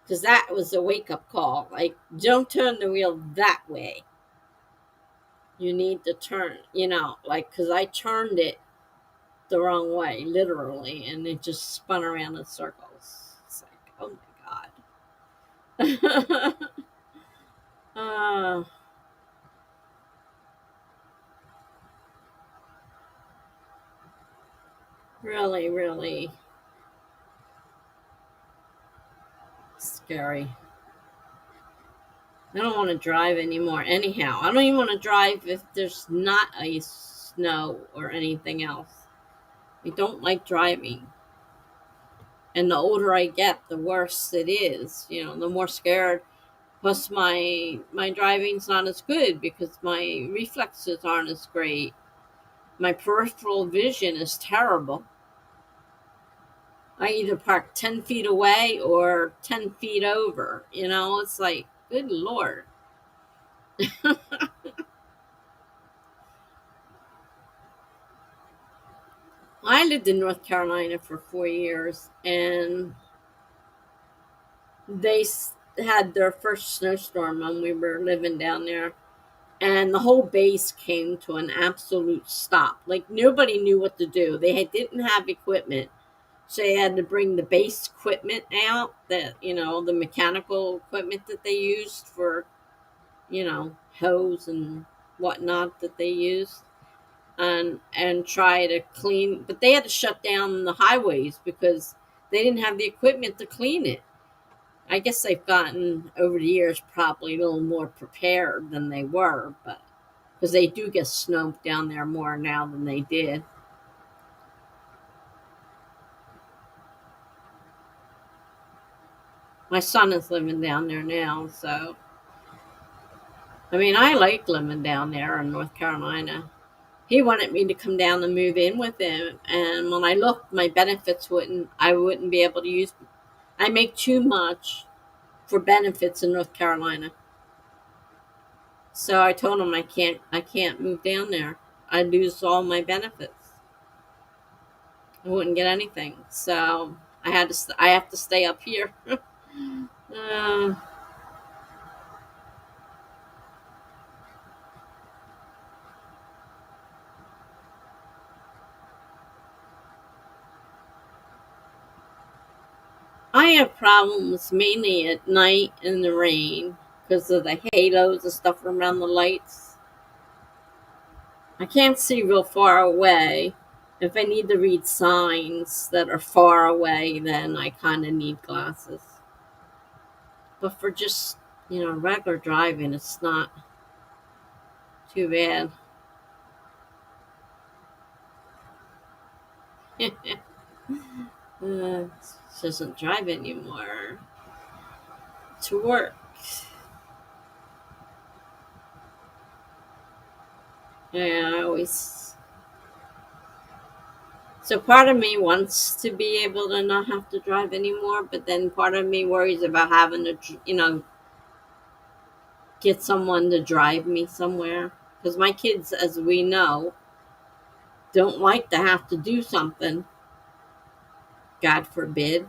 Because that was a wake up call. Like, don't turn the wheel that way. You need to turn, like, because I turned it the wrong way, literally, and it just spun around in circles. It's like, oh my God. uh, Really, really scary. I don't want to drive anymore, anyhow. I don't even want to drive if there's not ice snow or anything else. I don't like driving. And the older I get, the worse it is. The more scared. Plus, my driving's not as good because my reflexes aren't as great. My peripheral vision is terrible. I either park 10 feet away or 10 feet over. It's like, good Lord. I lived in North Carolina for 4 years, and had their first snowstorm when we were living down there. And the whole base came to an absolute stop. Like, nobody knew what to do. Didn't have equipment. So they had to bring the base equipment out, the mechanical equipment that they used for, hose and whatnot that they used, and try to clean. But they had to shut down the highways because they didn't have the equipment to clean it. I guess they've gotten over the years probably a little more prepared than they were, but because they do get snow down there more now than they did. My son is living down there now, so I mean, I like living down there in North Carolina. He wanted me to come down and move in with him, and when I looked, my benefits I wouldn't be able to use. I make too much for benefits in North Carolina. So I told him I can't move down there. I'd lose all my benefits. I wouldn't get anything. So I have to stay up here. uh, I have problems mainly at night in the rain because of the halos and stuff around the lights. I can't see real far away. If I need to read signs that are far away, then I kind of need glasses. But for just, regular driving, it's not too bad. She doesn't drive anymore to work. Yeah, I always. So part of me wants to be able to not have to drive anymore, but then part of me worries about having to, get someone to drive me somewhere. Because my kids, as we know, don't like to have to do something. God forbid.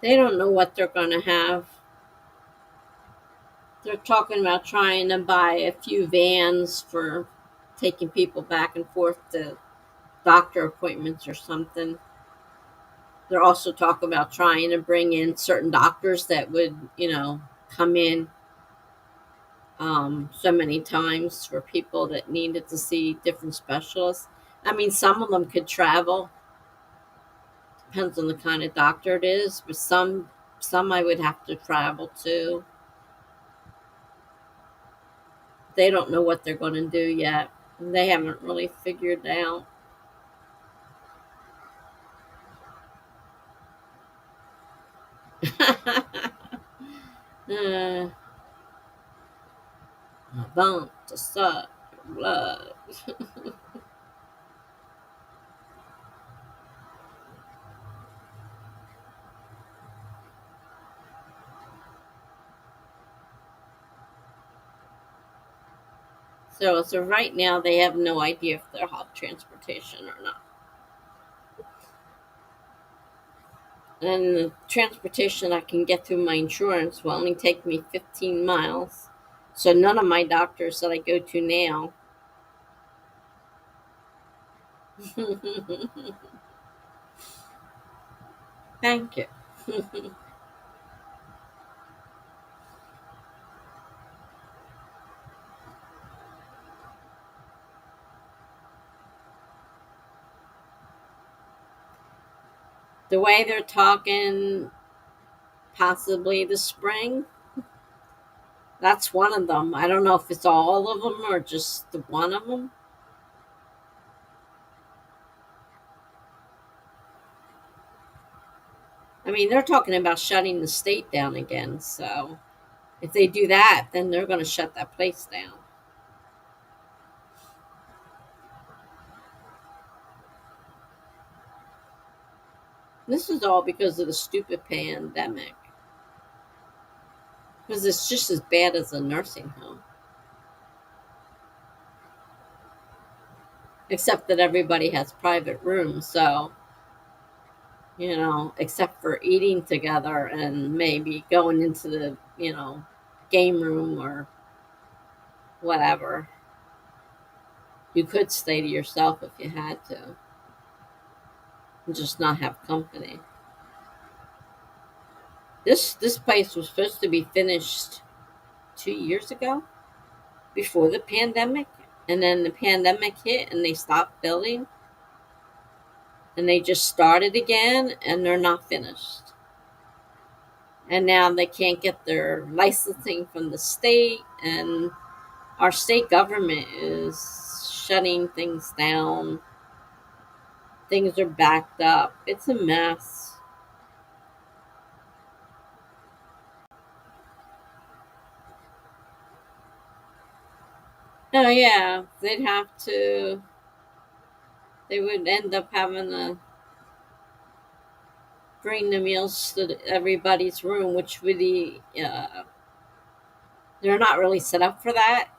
They don't know what they're going to have. They're talking about trying to buy a few vans for taking people back and forth to doctor appointments or something. They're also talking about trying to bring in certain doctors that would, come in so many times for people that needed to see different specialists. I mean, some of them could travel. Depends on the kind of doctor it is, but some I would have to travel to. They don't know what they're going to do yet. They haven't really figured out. uh, I want to suck your blood. So right now they have no idea if they'll have transportation or not. And the transportation I can get through my insurance will only take me 15 miles. So none of my doctors that I go to now. Thank you. The way they're talking, possibly the spring, that's one of them. I don't know if it's all of them or just the one of them. I mean, they're talking about shutting the state down again. So if they do that, then they're going to shut that place down. This is all because of the stupid pandemic. Because it's just as bad as a nursing home, except that everybody has private rooms. So, except for eating together and maybe going into the, game room or whatever, you could stay to yourself if you had to and just not have company. This place was supposed to be finished 2 years ago before the pandemic, and then the pandemic hit and they stopped building and they just started again and they're not finished. And now they can't get their licensing from the state, and our state government is shutting things down. Things are backed up. It's a mess. Oh yeah, they would end up having to bring the meals to everybody's room, which really, they're not really set up for that.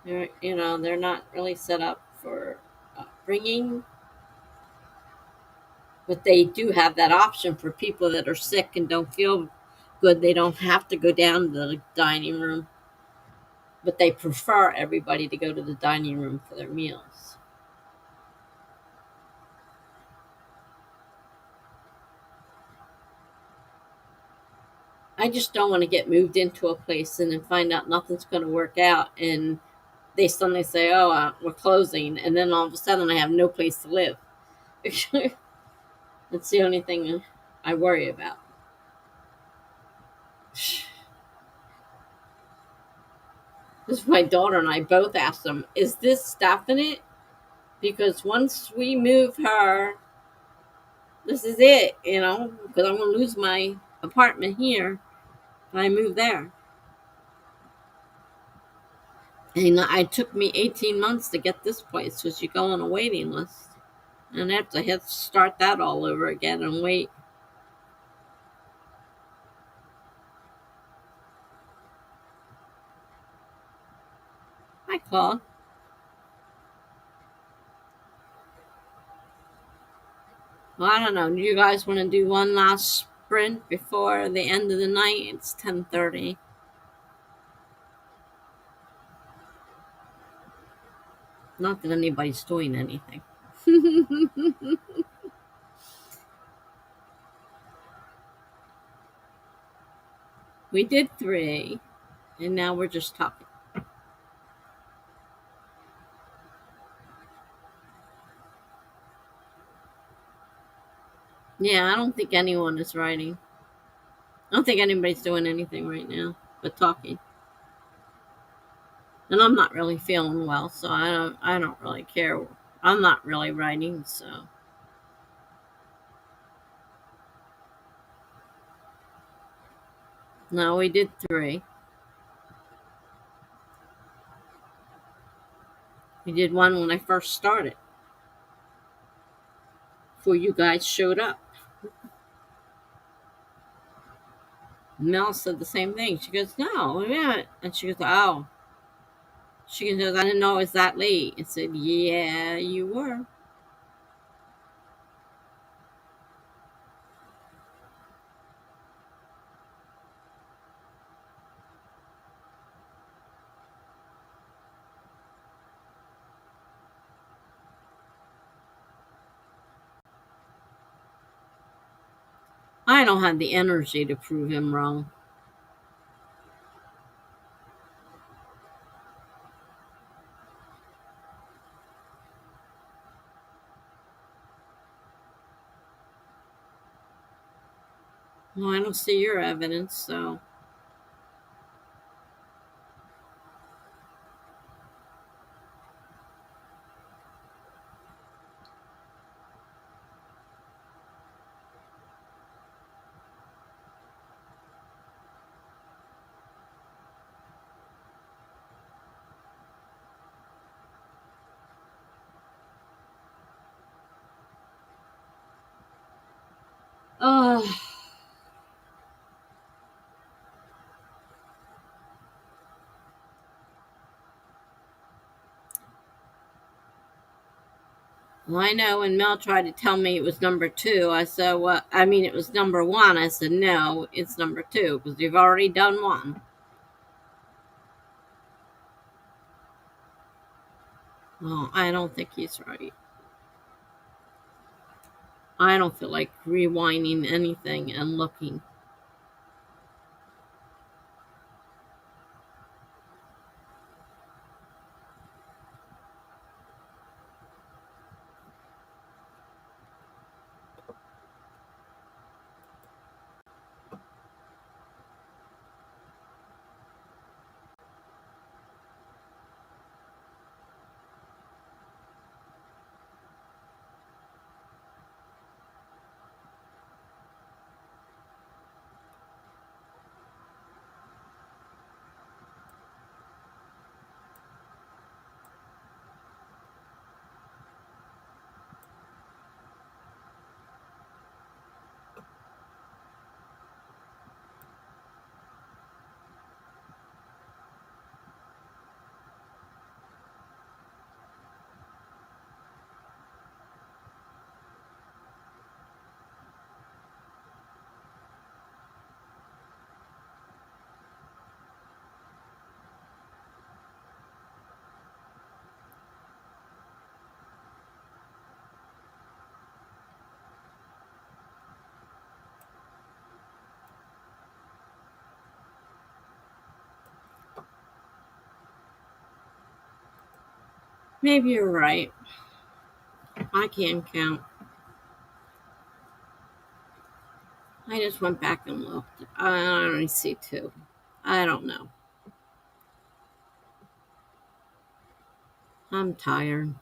They're not really set up for bringing, but they do have that option for people that are sick and don't feel good. They don't have to go down to the dining room, but they prefer everybody to go to the dining room for their meals. I just don't want to get moved into a place and then find out nothing's going to work out, and they suddenly say, "Oh, we're closing," and then all of a sudden I have no place to live. That's the only thing I worry about. This my daughter and I both asked them, "Is this definite?" Because once we move her, this is it, because I'm going to lose my apartment here if I move there. And it took me 18 months to get this place because you go on a waiting list. And I have to start that all over again and wait. Hi, Claude. Well, I don't know. Do you guys want to do one last sprint before the end of the night? It's 10:30. Not that anybody's doing anything. We did three, and now we're just talking. Yeah, I don't think anyone is writing. I don't think anybody's doing anything right now but talking. And I'm not really feeling well, so I don't really care. I'm not really writing, so no, we did three. We did one when I first started, before you guys showed up. Mel said the same thing. She goes, "No, wait a minute," and she goes, "Oh." She goes, "I didn't know it was that late." I said, "Yeah, you were." I don't have the energy to prove him wrong. Well, I don't see your evidence, so. Uh, well, I know when Mel tried to tell me it was number two, I said, well, I mean, it was number one. I said, no, it's number two because you've already done one. Well, I don't think he's right. I don't feel like rewinding anything and looking. Maybe you're right. I can't count. I just went back and looked. I only see two. I don't know. I'm tired.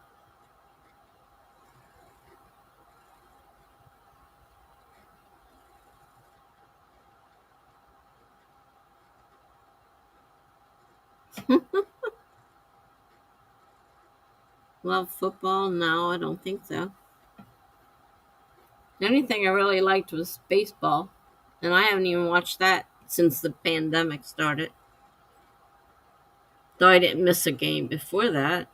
Love football? No, I don't think so. The only thing I really liked was baseball, and I haven't even watched that since the pandemic started. Though I didn't miss a game before that.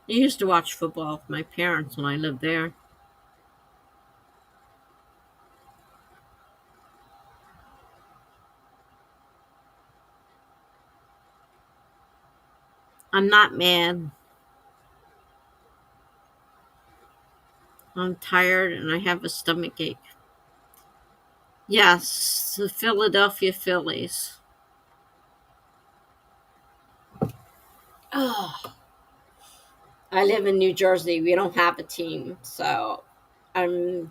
I used to watch football with my parents when I lived there. I'm not mad. I'm tired and I have a stomach ache. Yes, the Philadelphia Phillies. Oh, I live in New Jersey. We don't have a team, so I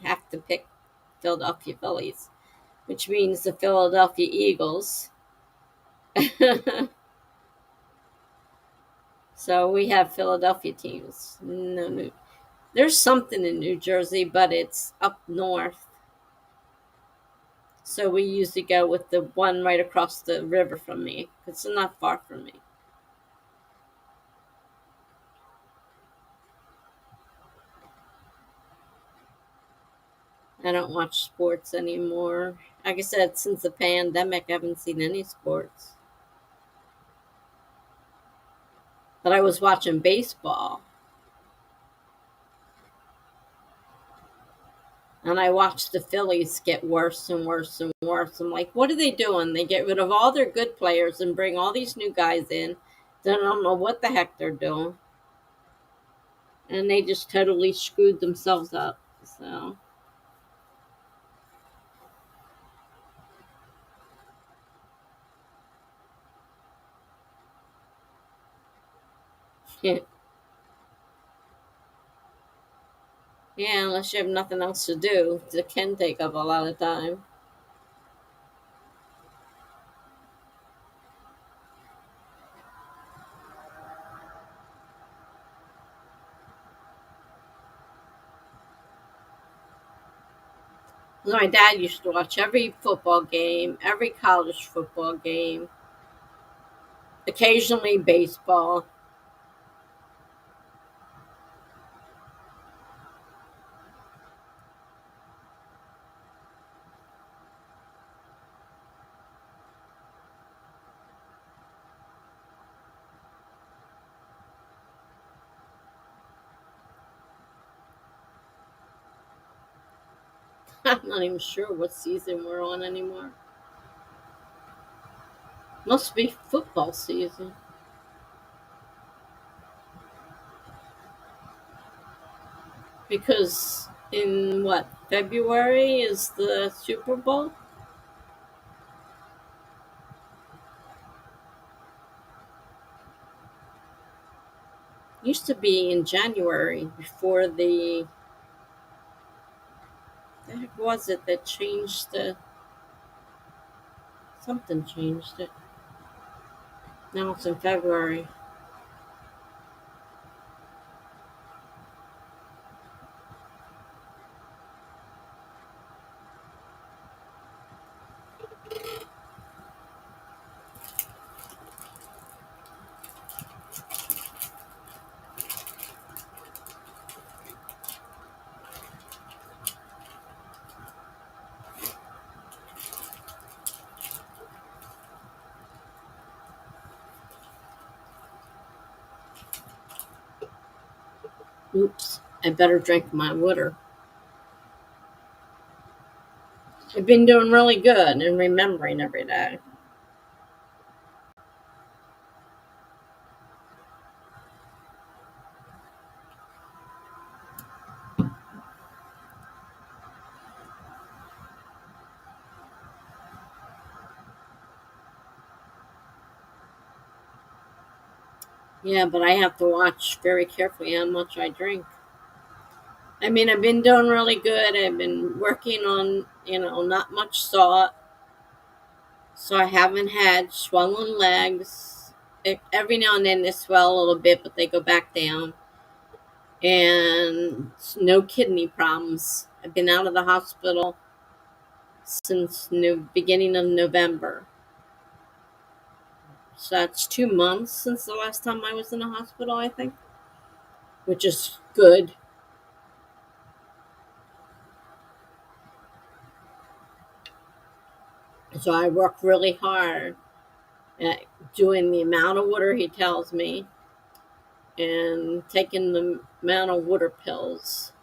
have to pick Philadelphia Phillies, which means the Philadelphia Eagles. So we have Philadelphia teams. No, there's something in New Jersey, but it's up north. So we usually go with the one right across the river from me. It's not far from me. I don't watch sports anymore. Like I said, since the pandemic, I haven't seen any sports. But I was watching baseball, and I watched the Phillies get worse and worse and worse. I'm like, what are they doing? They get rid of all their good players and bring all these new guys in. Then I don't know what the heck they're doing. and they just totally screwed themselves up. So yeah, yeah. Unless you have nothing else to do, it can take up a lot of time. My dad used to watch every football game, every college football game, occasionally baseball. I'm not even sure what season we're on anymore. Must be football season because in what February is the Super Bowl? Used to be in January before the heck was it that changed the something changed it. Now it's in February. Oops, I better drink my water. I've been doing really good and remembering every day. Yeah, but I have to watch very carefully how much I drink. I mean, I've been doing really good. I've been working on, not much salt. So I haven't had swollen legs. Every now and then they swell a little bit, but they go back down. And no kidney problems. I've been out of the hospital since beginning of November. So that's 2 months since the last time I was in the hospital, I think, which is good. So I work really hard at doing the amount of water he tells me and taking the amount of water pills.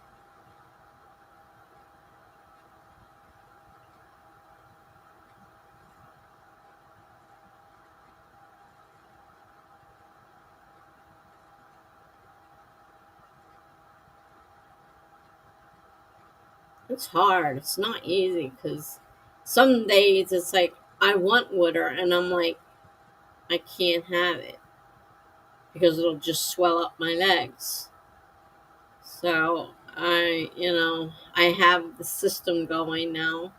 It's hard. It's not easy because some days it's like I want water and I'm like I can't have it because it'll just swell up my legs. So I have the system going now,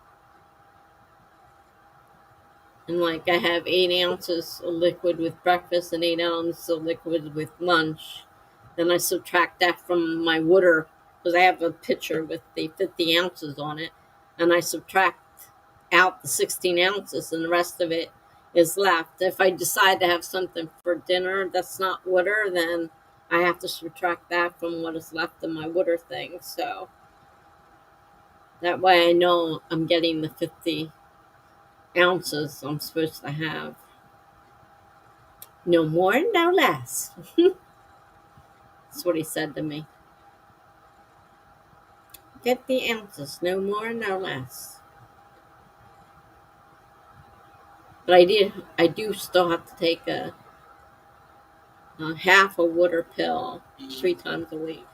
and like I have 8 ounces of liquid with breakfast and 8 ounces of liquid with lunch. Then I subtract that from my water because I have a pitcher with the 50 ounces on it, and I subtract out the 16 ounces, and the rest of it is left. If I decide to have something for dinner that's not water, then I have to subtract that from what is left of my water thing. So that way I know I'm getting the 50 ounces I'm supposed to have. No more, no less. That's what he said to me. 50 ounces, no more, no less. But I do still have to take a half a water pill 3 times a week.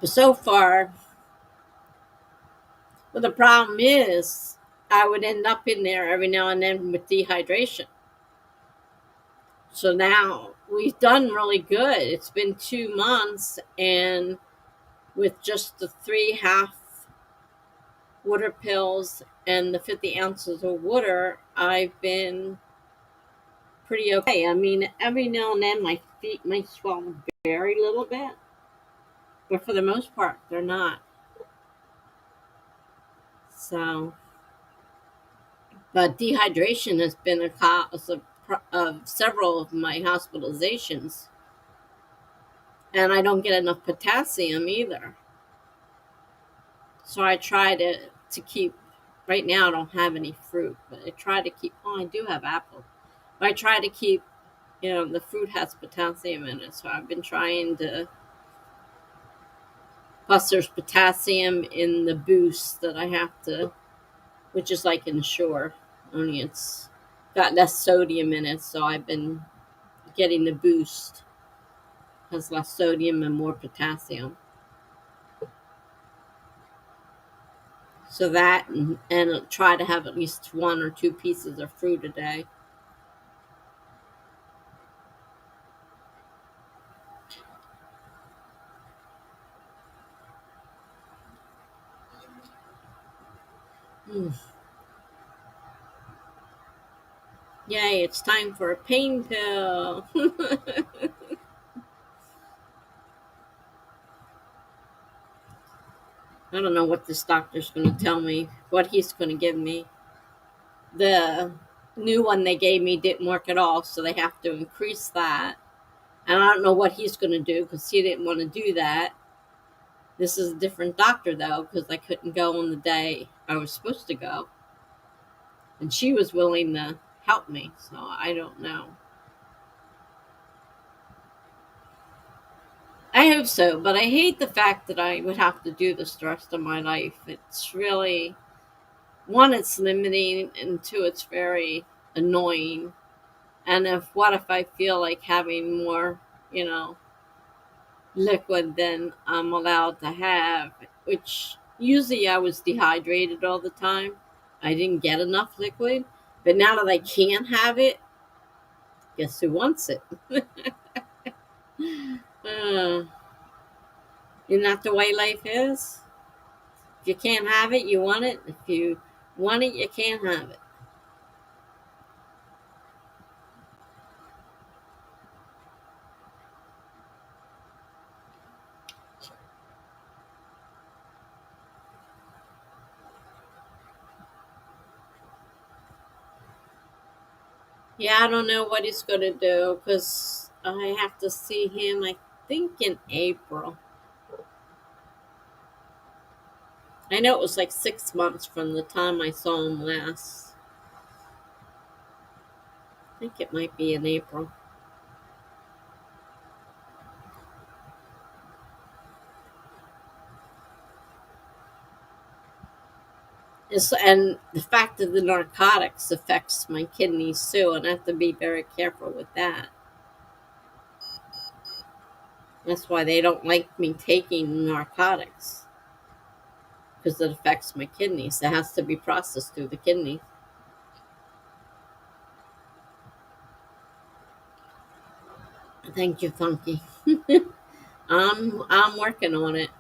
But so far, well, the problem is I would end up in there every now and then with dehydration. So now we've done really good. It's been 2 months, and with just the three half water pills and the 50 ounces of water, I've been pretty okay. I mean, every now and then my feet might swell very little bit, but for the most part, they're not. So, but dehydration has been a cause of several of my hospitalizations, and I don't get enough potassium either. So I try to keep. Right now, I don't have any fruit, but I try to keep. Oh, I do have apple. But I try to keep. The fruit has potassium in it, so I've been trying to. Plus, there's potassium in the boost that I have to, which is like Ensure, only it's got less sodium in it. So I've been getting the boost, has less sodium and more potassium. So that and try to have at least one or two pieces of fruit a day. Mm. Yay, it's time for a pain pill. I don't know what this doctor's going to tell me, what he's going to give me. The new one they gave me didn't work at all, so they have to increase that. And I don't know what he's going to do because he didn't want to do that. This is a different doctor, though, because I couldn't go on the day I was supposed to go. And she was willing to help me, so I don't know. I hope so, but I hate the fact that I would have to do this the rest of my life. It's really, one, it's limiting, and two, it's very annoying. And if I feel like having more, you know, liquid than I'm allowed to have, which usually I was dehydrated all the time. I didn't get enough liquid, but now that I can have it, guess who wants it? uh, isn't that the way life is? If you can't have it, you want it. If you want it, you can't have it. Yeah, I don't know what he's going to do because I have to see him, I think, in April. I know it was like 6 months from the time I saw him last. I think it might be in April. And the fact of the narcotics affects my kidneys too, and I have to be very careful with that. That's why they don't like me taking narcotics because it affects my kidneys. It has to be processed through the kidney. Thank you, Funky. I'm working on it.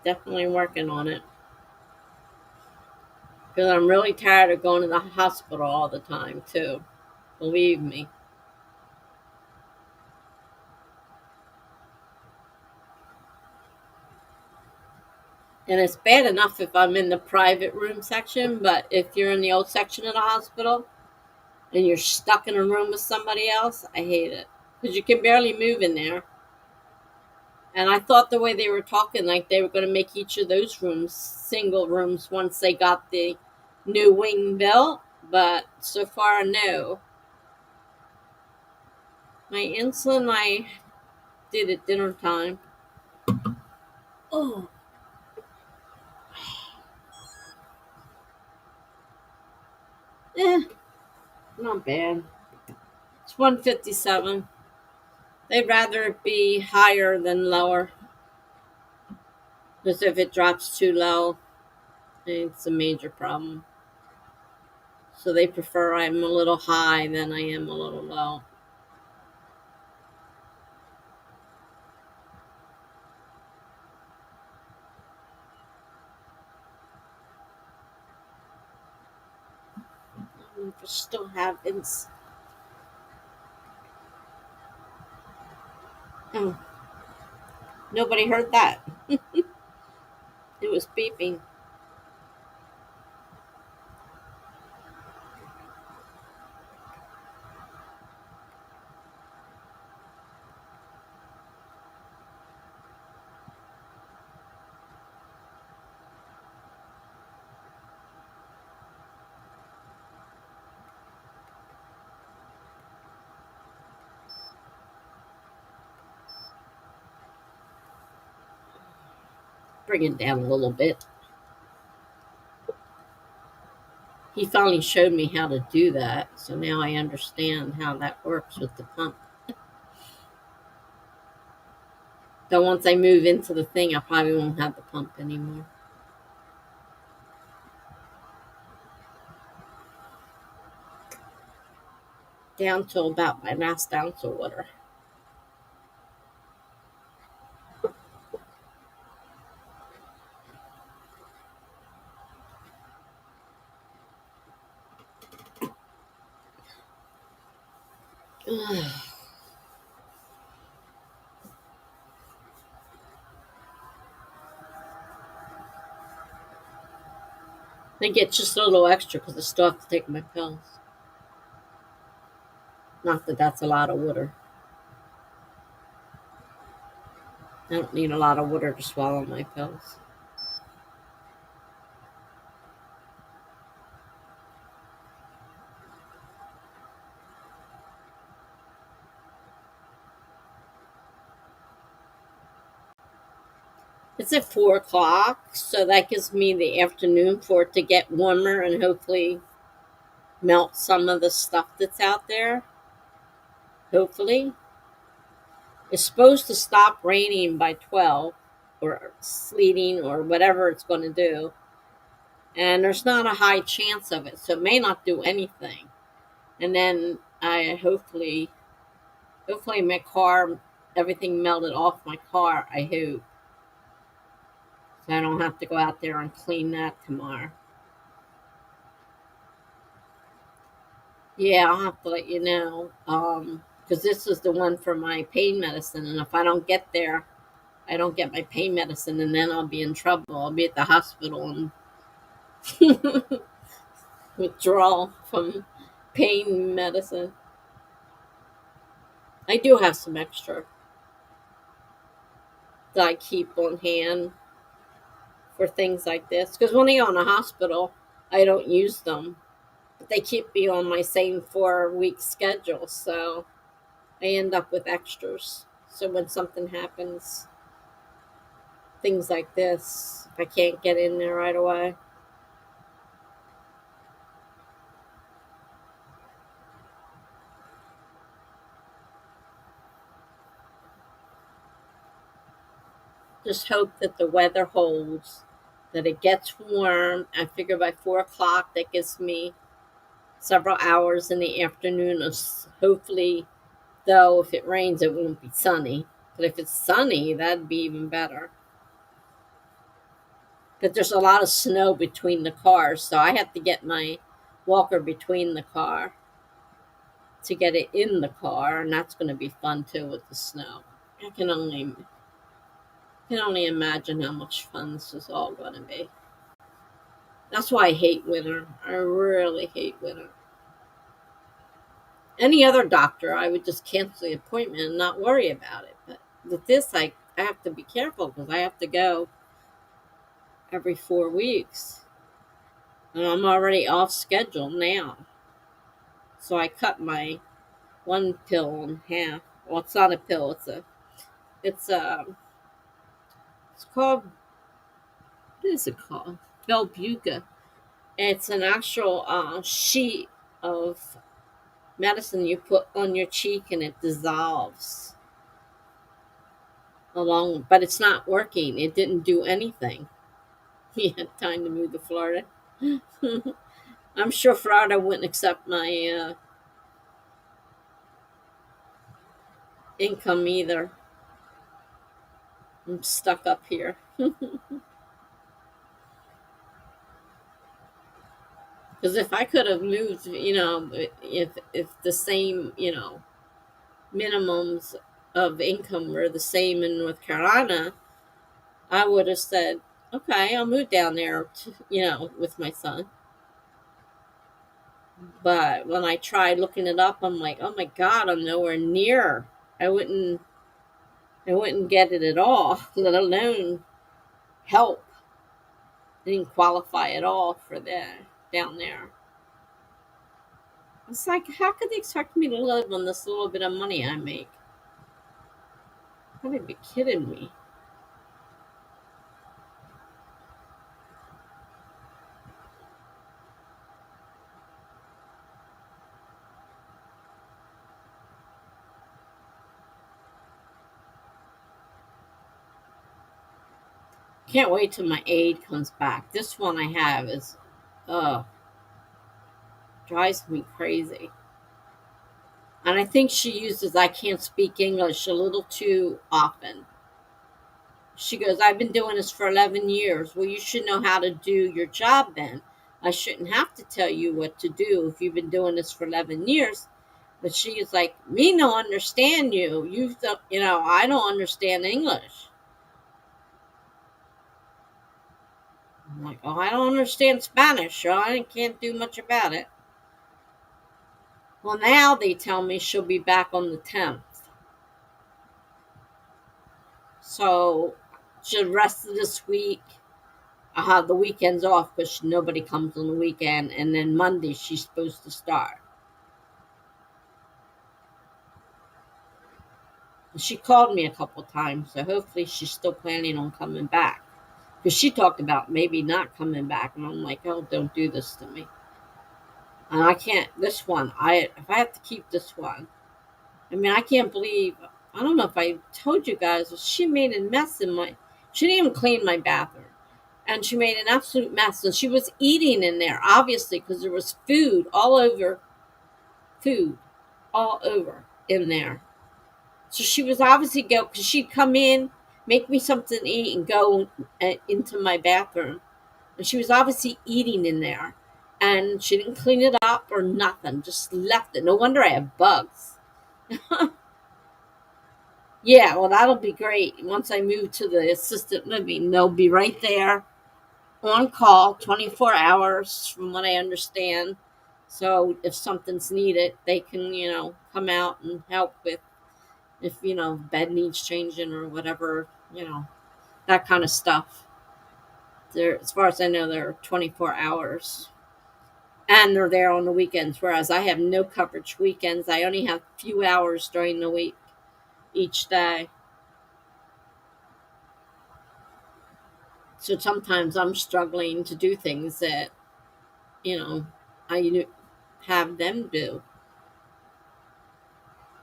Definitely working on it because I'm really tired of going to the hospital all the time too. Believe me. And it's bad enough if I'm in the private room section, but if you're in the old section of the hospital and you're stuck in a room with somebody else, I hate it because you can barely move in there. And I thought the way they were talking, like they were going to make each of those rooms single rooms once they got the new wing built, but so far, no. My insulin, I did at dinner time. Oh, eh, not bad. It's 157. They'd rather it be higher than lower. Because if it drops too low, it's a major problem. So they prefer I'm a little high than I am a little low. If it still happens. Oh, nobody heard that. It was beeping. Bring it down a little bit. He finally showed me how to do that, so now I understand how that works with the pump. Though once I move into the thing, I probably won't have the pump anymore. Down to about my last ounce of water. I get just a little extra because I still have to take my pills. Not that that's a lot of water. I don't need a lot of water to swallow my pills. It's at 4 o'clock, so that gives me the afternoon for it to get warmer and hopefully melt some of the stuff that's out there. Hopefully. It's supposed to stop raining by 12 or sleeting or whatever it's going to do. And there's not a high chance of it, so it may not do anything. And then I hopefully my car, everything melted off my car, I hope. So I don't have to go out there and clean that tomorrow. Yeah, I'll have to let you know. Because this is the one for my pain medicine, and if I don't get there, I don't get my pain medicine, and then I'll be in trouble. I'll be at the hospital and withdrawal from pain medicine. I do have some extra that I keep on hand for things like this. Because when I go in the hospital, I don't use them. But they keep me on my same 4 week schedule, so I end up with extras. So when something happens, things like this, if I can't get in there right away. Just hope that the weather holds, that it gets warm. I figure by 4 o'clock, that gives me several hours in the afternoon. Hopefully, though, if it rains, it won't be sunny. But if it's sunny, that'd be even better. But there's a lot of snow between the cars, so I have to get my walker between the car to get it in the car, and that's going to be fun too with the snow. I can only imagine how much fun this is all going to be. That's why I hate winter. I really hate winter. Any other doctor, I would just cancel the appointment and not worry about it. But with this, I have to be careful because I have to go every 4 weeks. And I'm already off schedule now. So I cut my one pill in half. Well, it's not a pill. It's a, it's called, what is it called? Belbuca. It's an actual sheet of medicine you put on your cheek and it dissolves. along, but it's not working. It didn't do anything. He had time to move to Florida. I'm sure Florida wouldn't accept my income either. I'm stuck up here. Because if I could have moved, if the same, minimums of income were the same in North Carolina, I would have said, okay, I'll move down there, with my son. But when I tried looking it up, I'm like, oh my God, I'm nowhere near. I wouldn't, I wouldn't get it at all, let alone help. I didn't qualify at all for that down there. It's like, how could they expect me to live on this little bit of money I make? Gotta be kidding me. Can't wait till my aide comes back. This one I have is, uh, drives me crazy. And I think she uses I can't speak English a little too often. She goes, I've been doing this for 11 years. Well, you should know how to do your job then. I shouldn't have to tell you what to do if you've been doing this for 11 years. But she is like, me no understand you. I don't understand English. I'm like, oh, I don't understand Spanish, so I can't do much about it. Well, now they tell me she'll be back on the 10th. So the rest of this week, I'll have the weekends off because nobody comes on the weekend. And then Monday, she's supposed to start. She called me a couple times, so hopefully she's still planning on coming back. Because she talked about maybe not coming back, and I'm like, oh, don't do this to me. And I can't. This one, if I have to keep this one, I mean, I can't believe. I don't know if I told you guys, she made a mess in my. She didn't even clean my bathroom, and she made an absolute mess. And she was eating in there, obviously, because there was food all over in there. So she was obviously go because she'd come in, make me something to eat, and go into my bathroom. And she was obviously eating in there, and she didn't clean it up or nothing. Just left it. No wonder I have bugs. Yeah, well, that'll be great. Once I move to the assisted living, they'll be right there on call 24 hours, from what I understand. So if something's needed, they can, come out and help with if, bed needs changing or whatever, that kind of stuff. As far as I know, they're 24 hours. And they're there on the weekends, whereas I have no coverage weekends. I only have a few hours during the week each day. So sometimes I'm struggling to do things that, you know, I have them do.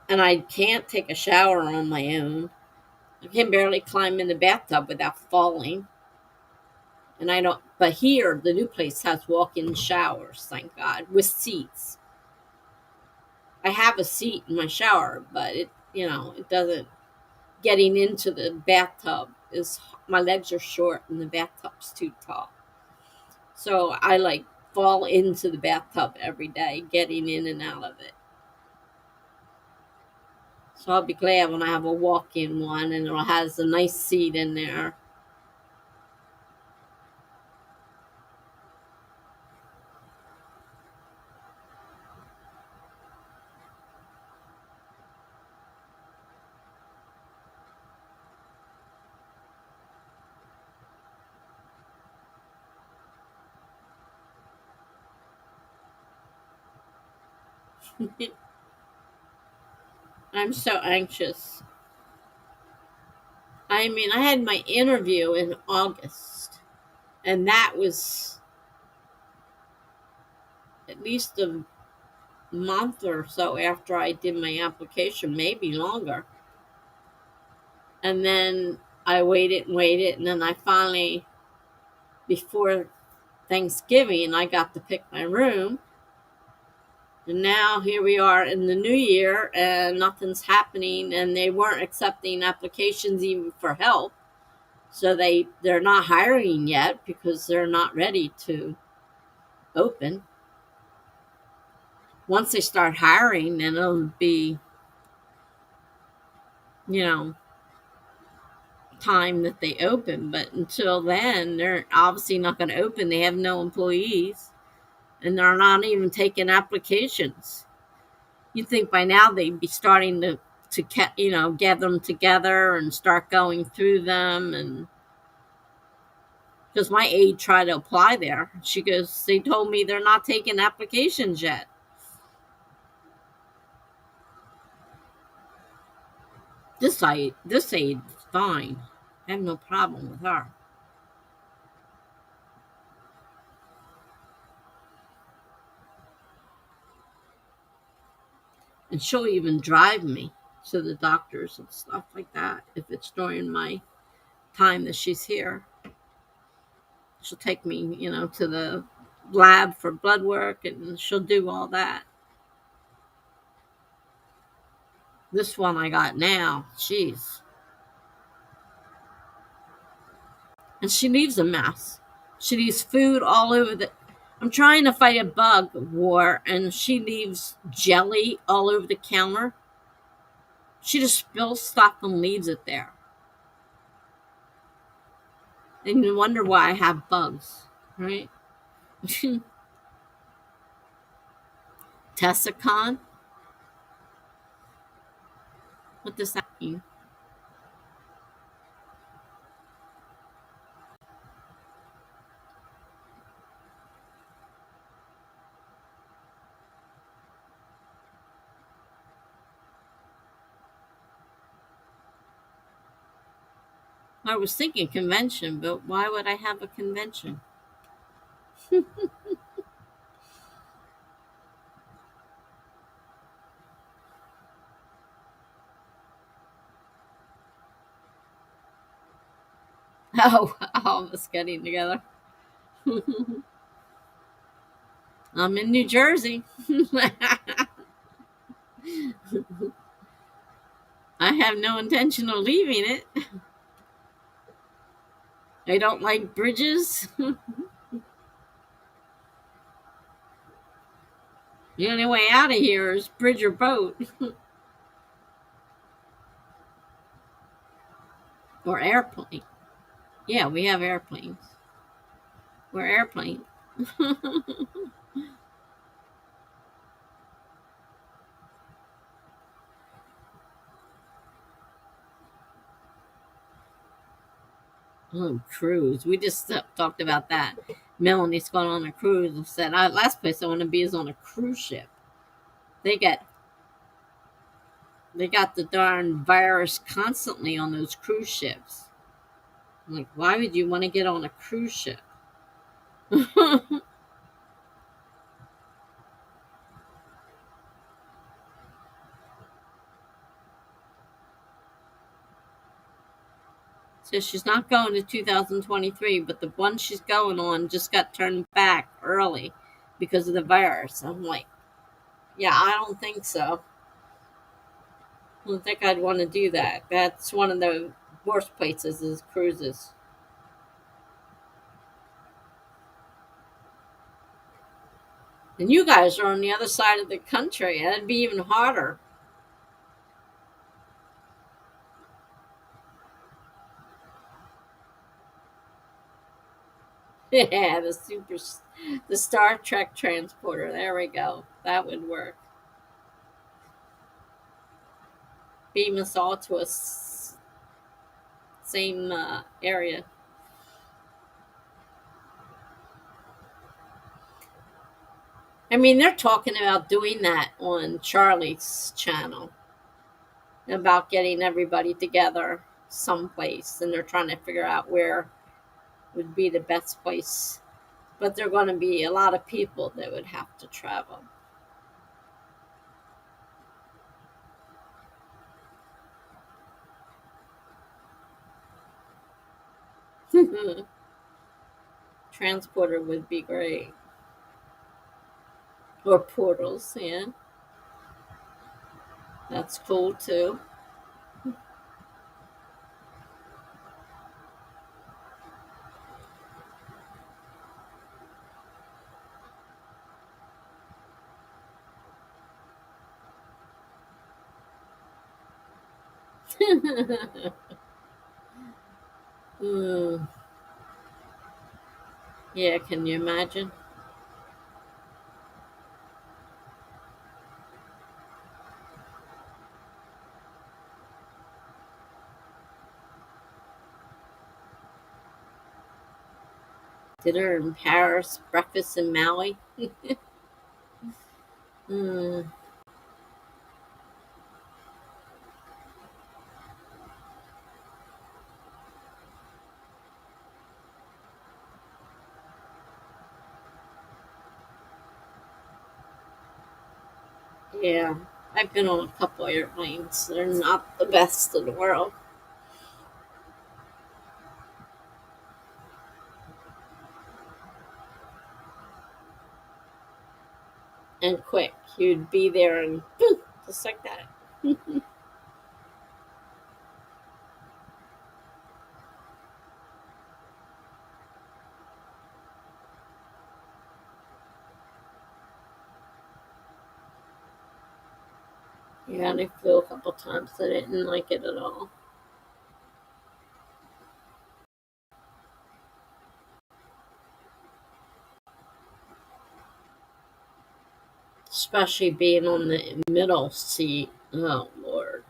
And I can't take a shower on my own. I can barely climb in the bathtub without falling. And I don't, but here, the new place has walk in showers, thank God, with seats. I have a seat in my shower, but it doesn't, getting into the bathtub is, my legs are short and the bathtub's too tall. So I like fall into the bathtub every day, getting in and out of it. So I'll be glad when I have a walk-in one and it has a nice seat in there. I'm so anxious. I mean, I had my interview in August, and that was at least a month or so after I did my application, maybe longer. And then I waited and waited, and then I finally, before Thanksgiving, I got to pick my room. And now here we are in the new year, and nothing's happening, and they weren't accepting applications even for help. So they're not hiring yet because they're not ready to open. Once they start hiring, then it'll be, you know, time that they open. But until then, they're obviously not going to open. They have no employees, and they're not even taking applications. You'd think by now they'd be starting to gather them together and start going through them. And because my aide tried to apply there, she goes, they told me they're not taking applications yet. This aide is fine. I have no problem with her. And she'll even drive me to the doctors and stuff like that if it's during my time that she's here. She'll take me, to the lab for blood work, and she'll do all that. This one I got now, jeez. And she leaves a mess. She leaves food all over the. I'm trying to fight a bug war, and she leaves jelly all over the counter. She just spills stuff and leaves it there. And you wonder why I have bugs, right? Tessa con? What does that mean? I was thinking convention, but why would I have a convention? Oh, all of us getting together. I'm in New Jersey. I have no intention of leaving it. I don't like bridges. The only way out of here is bridge or boat or airplane. Yeah, we have airplanes. We're airplane. Oh, cruise. We just talked about that. Melanie's going on a cruise and said, last place I want to be is on a cruise ship. They got they got the darn virus constantly on those cruise ships. I'm like, why would you want to get on a cruise ship? So she's not going to 2023, but the one she's going on just got turned back early because of the virus. I'm like, yeah, I don't think so. I don't think I'd want to do that. That's one of the worst places is cruises. And you guys are on the other side of the country. That'd be even harder. Yeah, the Star Trek transporter. There we go. That would work. Beam us all to same area. I mean, they're talking about doing that on Charlie's channel about getting everybody together someplace, and they're trying to figure out where would be the best place. But there are going to be a lot of people that would have to travel. Transporter would be great. Or portals, yeah. That's cool too. Mm, yeah, can you imagine? Dinner in Paris, breakfast in Maui. Mm, yeah, I've been on a couple airplanes. They're not the best in the world. And quick. You'd be there and boom, just like that. Yeah, and I flew a couple times. I didn't like it at all. Especially being on the middle seat. Oh, Lord.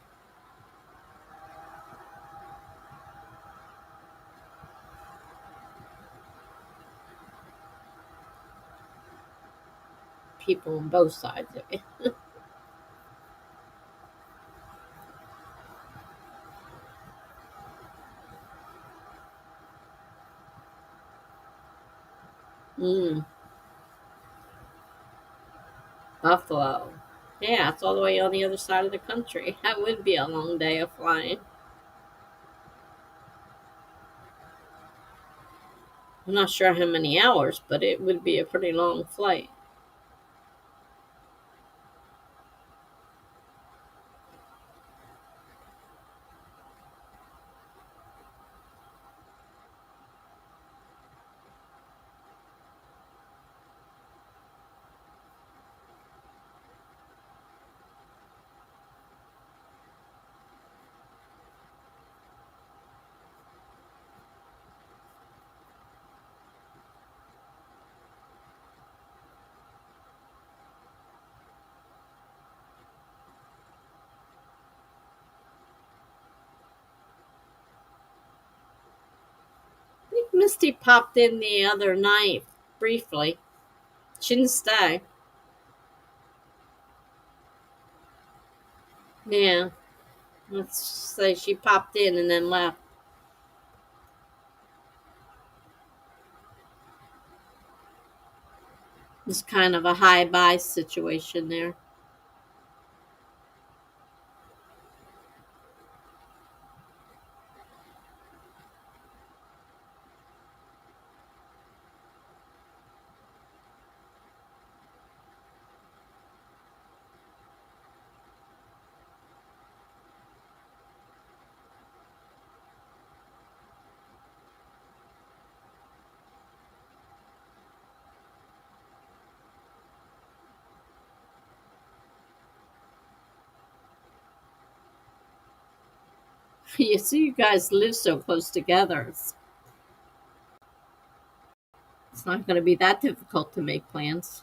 People on both sides of it. Mm, Buffalo. Yeah, it's all the way on the other side of the country. That would be a long day of flying. I'm not sure how many hours, but it would be a pretty long flight. I think Misty popped in the other night briefly. She didn't stay. Yeah, let's say she popped in and then left. It's kind of a high buy situation there. You see, you guys live so close together. It's not going to be that difficult to make plans.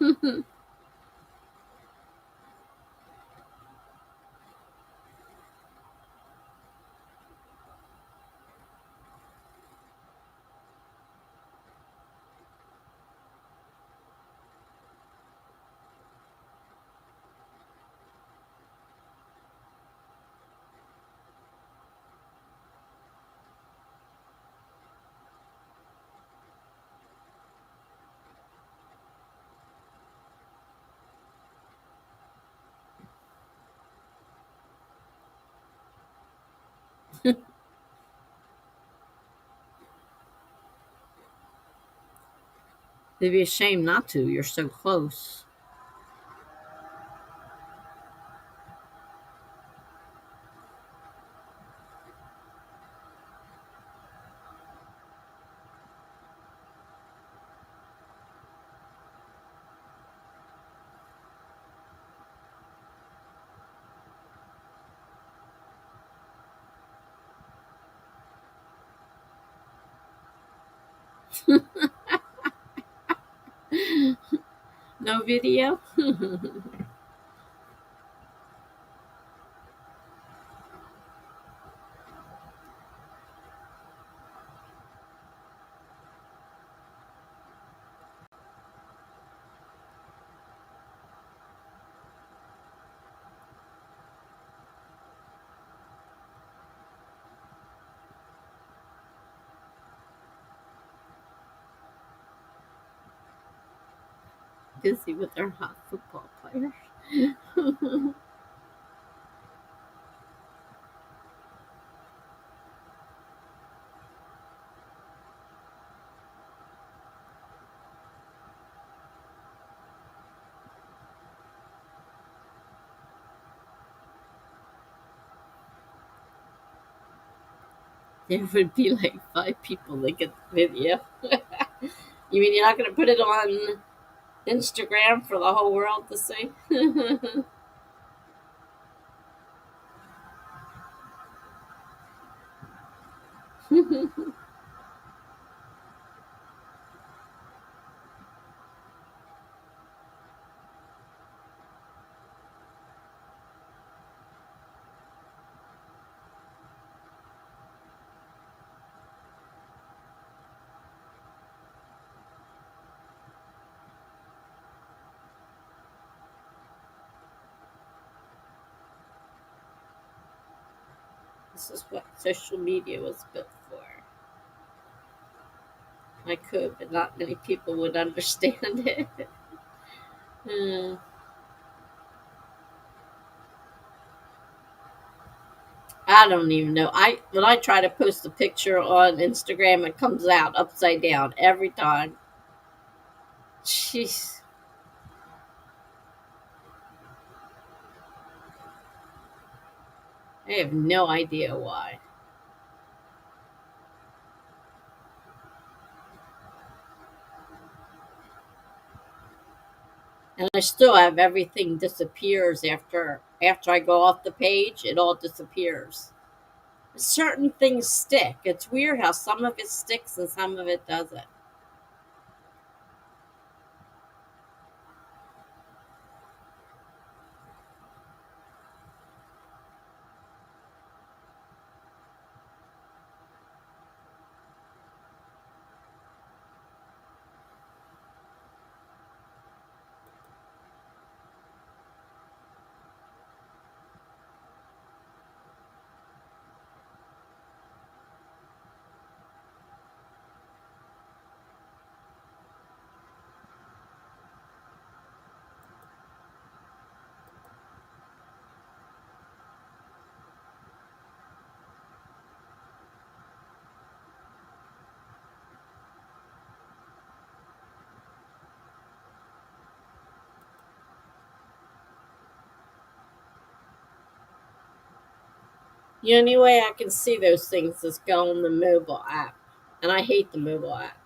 It'd be a shame not to. You're so close. No video? Busy with their hot football players. There would be like five people that get the video. You mean you're not going to put it on Instagram for the whole world to see? This is what social media was built for. I could, but not many people would understand it. Hmm. I don't even know. I when I try to post a picture on Instagram, it comes out upside down every time. Jeez, I have no idea why. And I still have everything disappears after I go off the page. It all disappears. Certain things stick. It's weird how some of it sticks and some of it doesn't. The only way I can see those things is go on the mobile app, and I hate the mobile app.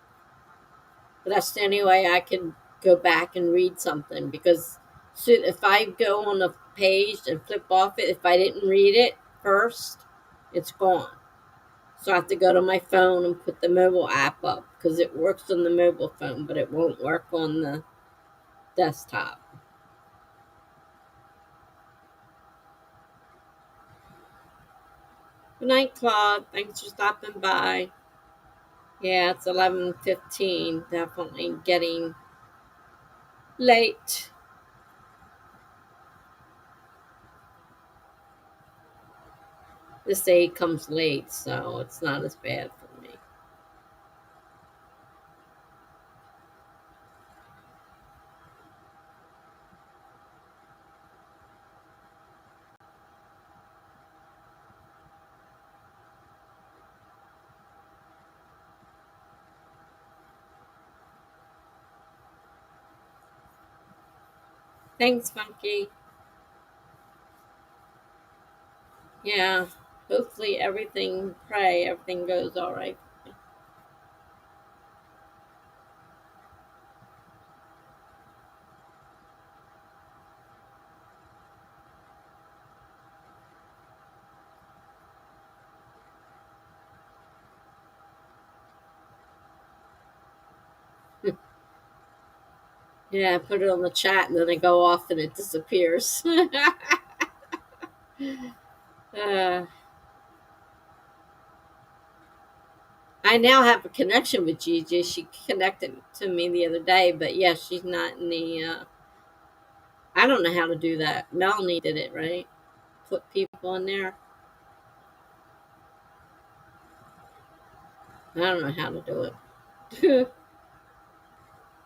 But that's the only way I can go back and read something because so if I go on a page and flip off it, if I didn't read it first, it's gone. So I have to go to my phone and put the mobile app up because it works on the mobile phone, but it won't work on the desktop. Good night, Claude. Thanks for stopping by. Yeah, it's 11:15. Definitely getting late. This day comes late, so it's not as bad for me. Thanks, Funky. Yeah. Hopefully pray everything goes all right. Yeah, put it on the chat and then I go off and it disappears. uh, I now have a connection with Gigi. She connected to me the other day, but yeah, she's not in the. I don't know how to do that. Melanie did it, right? Put people in there. I don't know how to do it.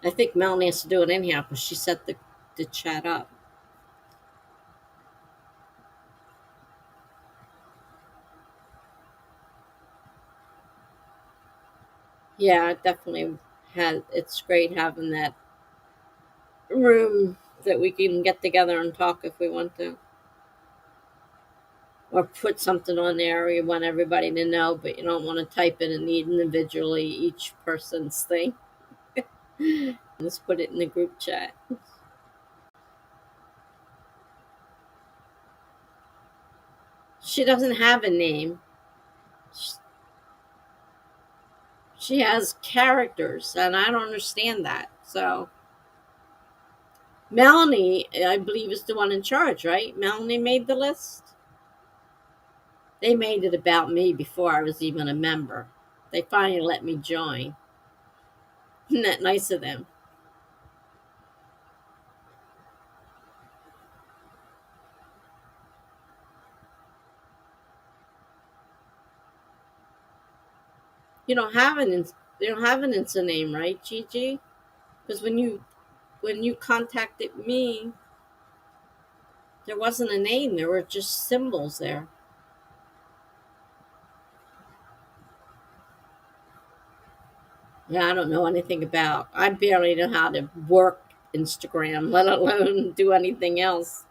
I think Melanie has to do it anyhow because she set the chat up. Yeah, it definitely has. It's great having that room that we can get together and talk if we want to, or put something on there you want everybody to know, but you don't want to type it in individually each person's thing. Just put it in the group chat. She doesn't have a name. She has characters, and I don't understand that. So Melanie, I believe, is the one in charge, right? Melanie made the list. They made it about me before I was even a member. They finally let me join. Isn't that nice of them? You don't have they don't have an instant name, right, Gigi? Because when you contacted me, there wasn't a name. There were just symbols there. Yeah, I don't know anything about. I barely know how to work Instagram, let alone do anything else.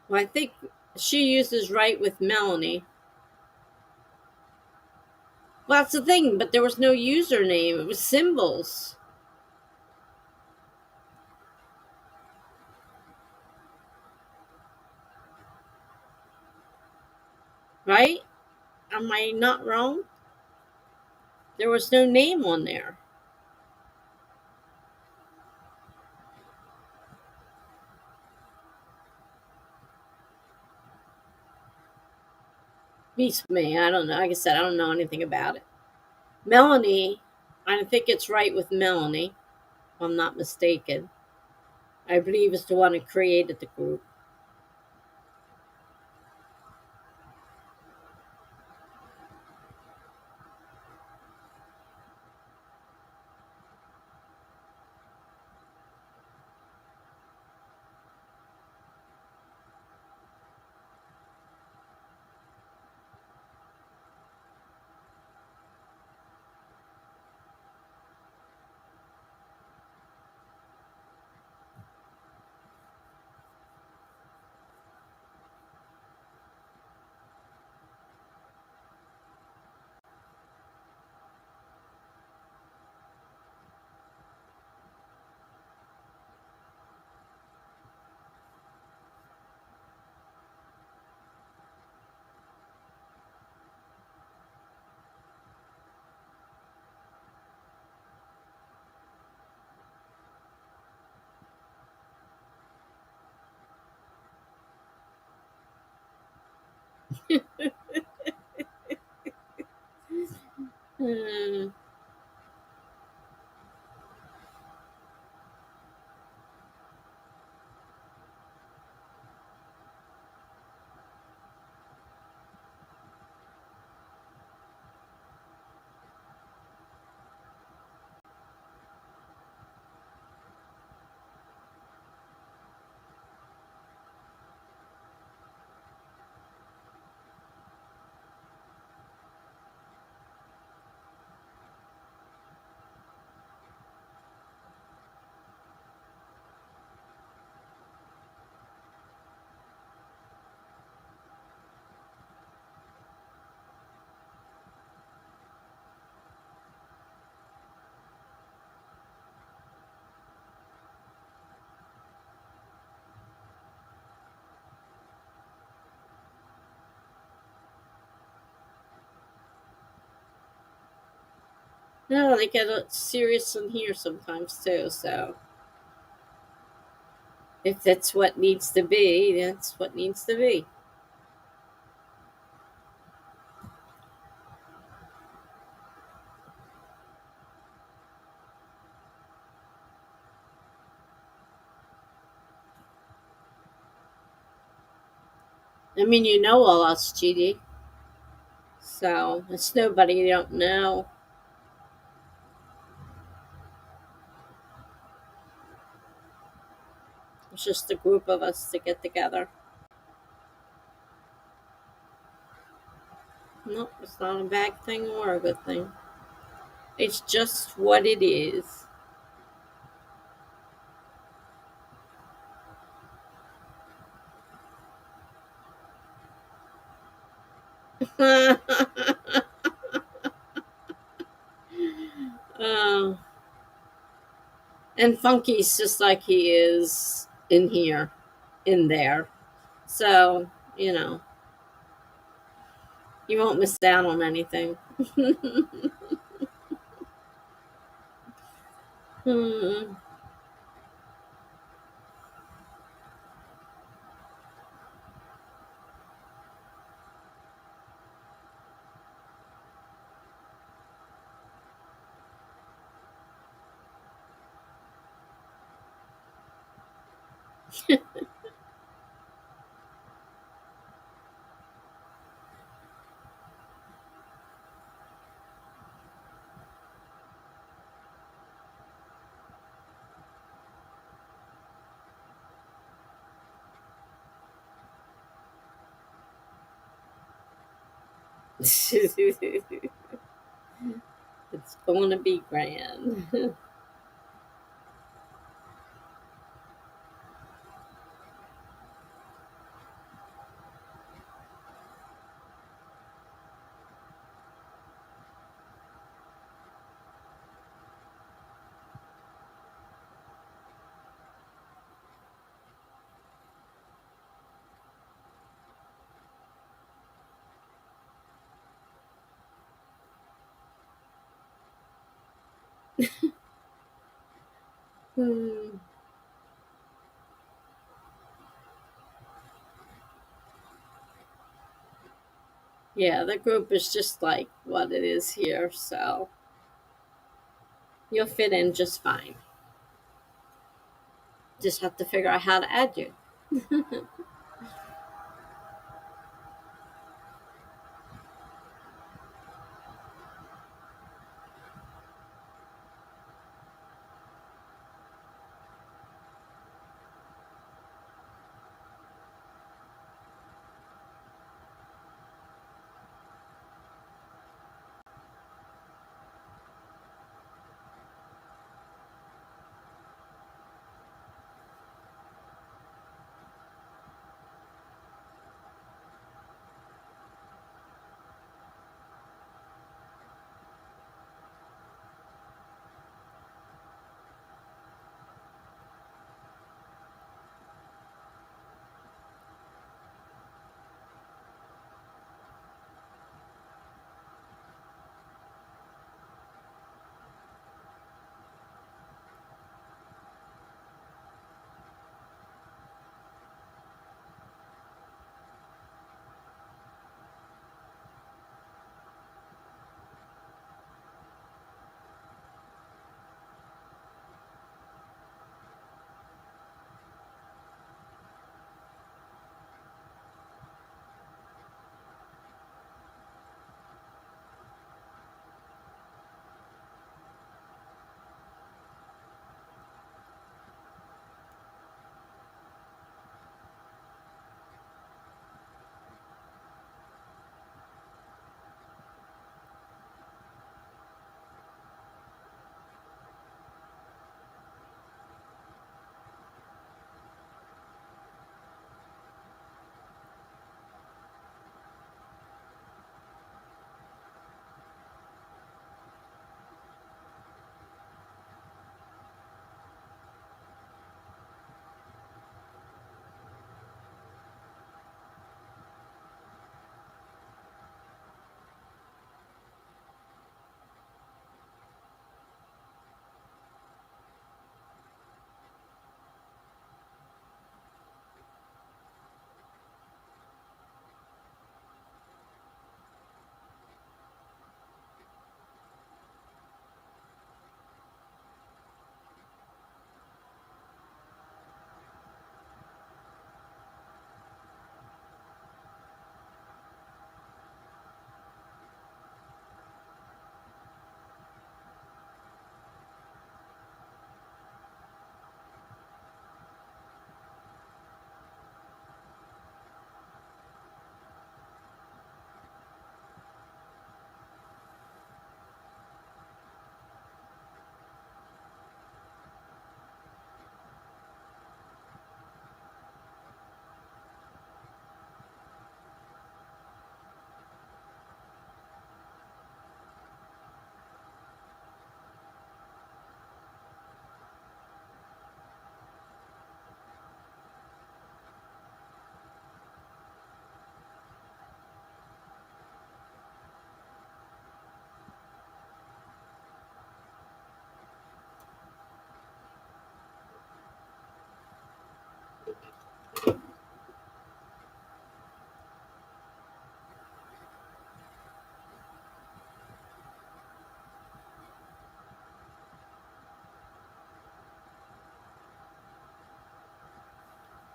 Well, I think she uses right with Melanie. Well, that's the thing, but there was no username. It was symbols, right? Am I not wrong? There was no name on there. Beats me. I don't know. Like I said, I don't know anything about it. Melanie, I think it's right with Melanie, if I'm not mistaken. I believe is the one who created the group. Hmm. No, they get serious in here sometimes too. So if that's what needs to be, that's what needs to be. I mean, you know all us, GD. So it's nobody you don't know. It's just a group of us to get together. No, it's not a bad thing or a good thing. It's just what it is. uh, and Funky's just like he is in here, in there. So, you know, you won't miss out on anything. Hmm. It's going to be grand. Hmm. Yeah, the group is just like what it is here, so you'll fit in just fine. Just have to figure out how to add you.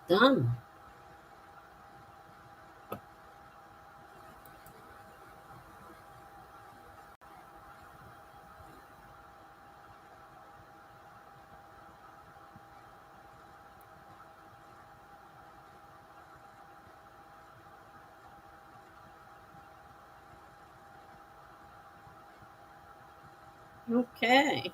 Done. Okay.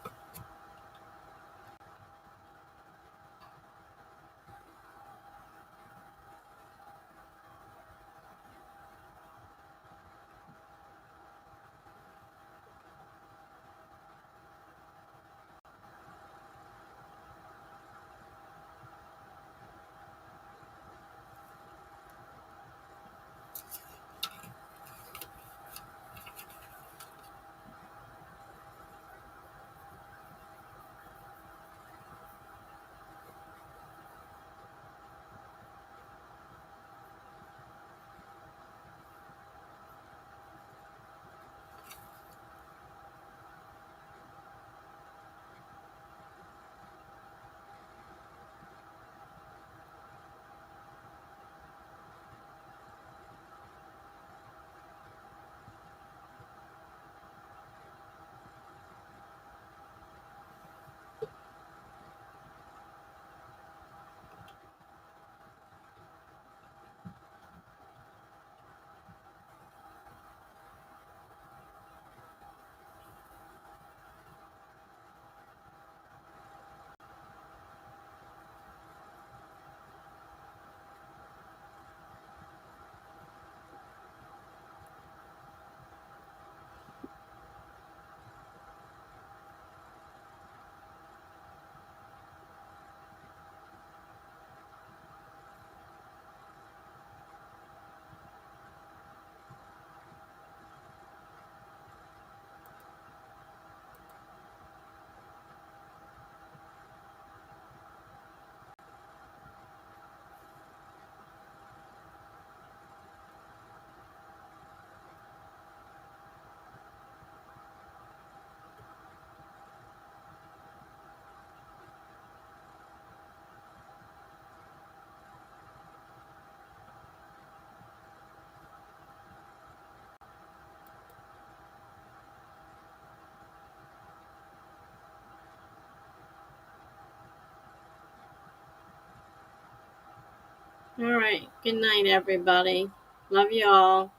All right. Good night, everybody. Love you all.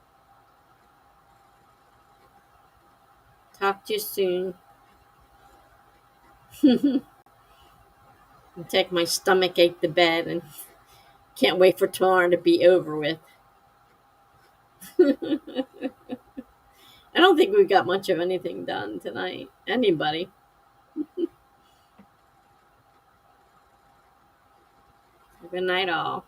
Talk to you soon. Take my stomach ache to bed and can't wait for tomorrow to be over with. I don't think we got much of anything done tonight. Anybody? Good night, all.